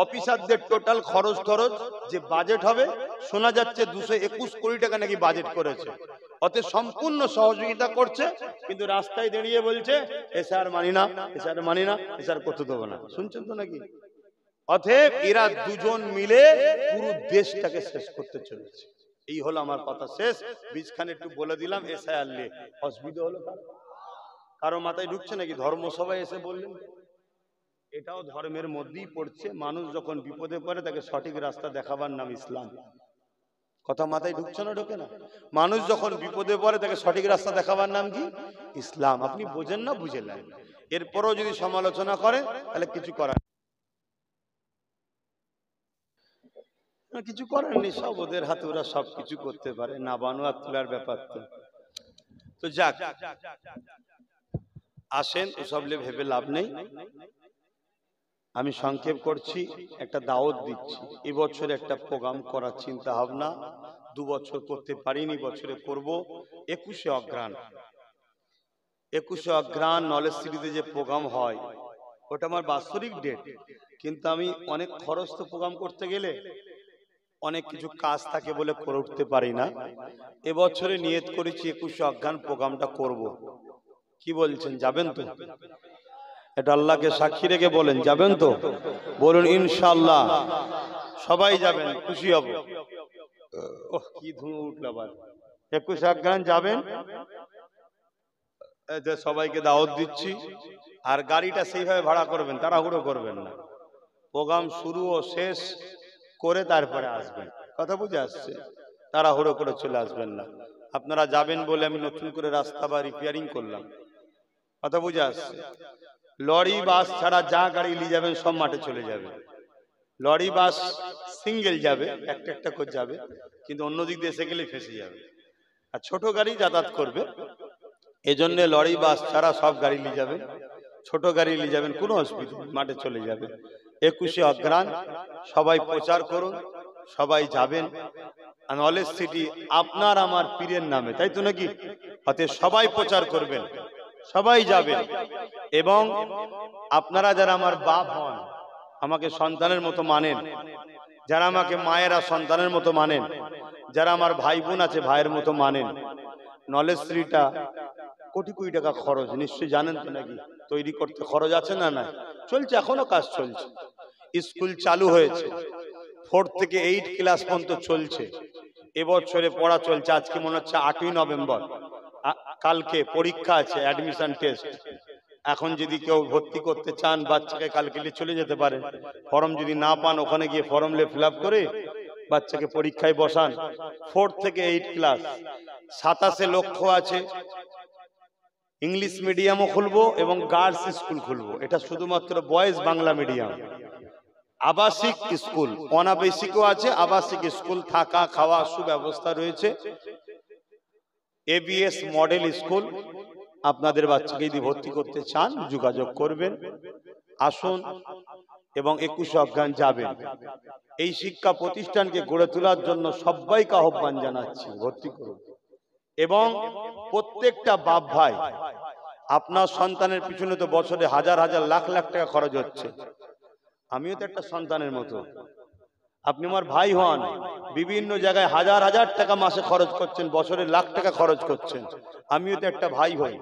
অফিসারদের টোটাল খরচ টরচ যে বাজেট হবে, শোনা যাচ্ছে 221 কোটি টাকা নাকি বাজেট করেছে। অতএব সম্পূর্ণ সহযোগিতা করছে। কিন্তু রাস্তায় দাঁড়িয়ে বলছে এসআর মানি না, এসআর মানি না, এসআর করতে দেবো না। শুনছেন তো নাকি? অতএব এরা দুজন মিলে পুরো দেশটাকে শেষ করতে চলেছে। এই হলো আমার কথা শেষ। বীজখানে একটু বলে দিলাম এসআইআর নিয়ে। অসুবিধা হলো কারো মাথায় ঢুকছে নাকি? ধর্মসভায় এসে বললেন, এটাও ধর্মের মধ্যেই পড়ছে। মানুষ যখন বিপদে পড়ে তাকে সঠিক রাস্তা দেখাবার নাম ইসলাম। কথা মাথায় ঢুকছে না? ঢোকে না? মানুষ যখন বিপদে পড়ে তাকে সঠিক রাস্তা দেখাবার নাম কি? ইসলাম। আপনি বোঝেন না, বুঝে নেন। এরপরও যদি সমালোচনা করে তাহলে কিছু করার নেই, সব ওদের হাতে, ওরা সব কিছু করতে পারে। না বানোয়ার তোলার ব্যাপার তো যাক, আসেন, ওসব ভেবে লাভ নেই। আমি সংক্ষেপ করছি, একটা দাওয়াত দিচ্ছি। এবছর একটা প্রোগ্রাম করার চিন্তা ভাবনা, 2 বছর করতে পারিনি, বছরে করব। 21শে অগ্রহায়ণ। 21শে অগ্রহায়ণ নলেজ সিটিতে যে প্রোগ্রাম হয়, ওটা আমার বাৎসরিক ডেট। কিন্তু আমি অনেক খরচ, তো প্রোগ্রাম করতে গেলে অনেক কিছু কাজ থাকে বলে করে উঠতে পারি না। এবছরে নিয়ত করেছি 21শে অগ্রহায়ণ প্রোগ্রামটা করব। কি বলছেন, যাবেন তো? এটা আল্লাহকে সাক্ষী রেখে বলেন, যাবেন তো? বলুন ইনশাআল্লাহ। সবাই যাবেন, খুশি হব। ওহ, কি ধুমে উঠল আবার। 21শে অগ্রহায়ণ যাবেন, সবাইকে দাওয়াত দিচ্ছি। আর গাড়িটা সেইভাবে ভাড়া করবেন, তাড়াহুড়ো করবেন না। প্রোগ্রাম শুরু ও শেষ করে তারপরে আসবেন। কথা বুঝে আসছে? তাড়াহুড়ো করে চলে আসবেন না। আপনারা যাবেন বলে আমি নতুন করে রাস্তা বা রিপেয়ারিং করলাম। কথা বুঝে আসছে? লরি বাস ছাড়া যা গাড়ি নিয়ে যাবেন সব মাঠে চলে যাবে। লরি বাস সিঙ্গেল যাবে, একটা একটা করে যাবে, কিন্তু অন্যদিক দিয়ে এসে গেলে ফেসে যাবে। আর ছোট গাড়ি যাতায়াত করবে, এজন্য লরি বাস ছাড়া সব গাড়ি নিয়ে যাবেন। ছোট গাড়ি নিয়ে যাবেন, কোনো অসুবিধা নেই, মাঠে চলে যাবে। 21শে অগ্রহায়ণ সবাই প্রচার করুন, সবাই যাবেন। নলেজ সিটি আপনার আমার পীরের নামে, তাই তো নাকি? অতএব সবাই প্রচার করবেন, সবাই যাবেন। এবং আপনারা যারা আমার বাপ হন, আমাকে সন্তানের মতো মানেন, যারা আমাকে মায়েরা সন্তানের মতো মানেন, যারা আমার ভাই বোন আছে ভাইয়ের মতো মানেন, নলেজ সিটিটা কোটি কোটি টাকা খরচ, নিশ্চয়ই জানেন তো নাকি? তৈরি করতে খরচ আছে না? না চলছে, এখনো কাজ চলছে। স্কুল চালু হয়েছে, 4 থেকে 8 ক্লাস পর্যন্ত চলছে। এবছরে পড়া চলছে, আজকে মনে হচ্ছে 8ই নভেম্বর, কালকে পরীক্ষা আছে, অ্যাডমিশন টেস্ট। এখন যদি কেউ ভর্তি করতে চান বাচ্চাকে, কালকে চলে যেতে পারেন। ফর্ম যদি না পান, ওখানে গিয়ে ফর্ম ফিল আপ করে বাচ্চাকে পরীক্ষায় বসান। 4 থেকে 8 ক্লাস, 27 লক্ষ আছে। ইংলিশ মিডিয়ামও খুলবো এবং গার্লস স্কুল খুলবো, এটা শুধুমাত্র বয়েজ বাংলা মিডিয়াম। আবাসিক স্কুল, অনাবাসিকও আছে, আবাসিক স্কুল, থাকা খাওয়া সুব্যবস্থা রয়েছে। ABS model school. আপনাদের বাচ্চাকে যদি ভর্তি করতে চান যোগাযোগ করবেন, আসুন এবং 21 অজ্ঞান যাবেন। এই শিক্ষা প্রতিষ্ঠানকে গড়ে তোলার জন্য সবাইকে আহ্বান জানাচ্ছি, ভর্তি করুন। এবং প্রত্যেকটা বাপ ভাই, আপনার সন্তানের পিছনে তো বছরে হাজার হাজার লাখ লাখ টাকা খরচ হচ্ছে। আমিও তো একটা সন্তানের মতো, আপনি আমার ভাই হন, বিভিন্ন জায়গায় হাজার হাজার টাকা মাসে খরচ করছেন, বছরে লাখ টাকা খরচ করছেন, আমিও তো একটা ভাই হই।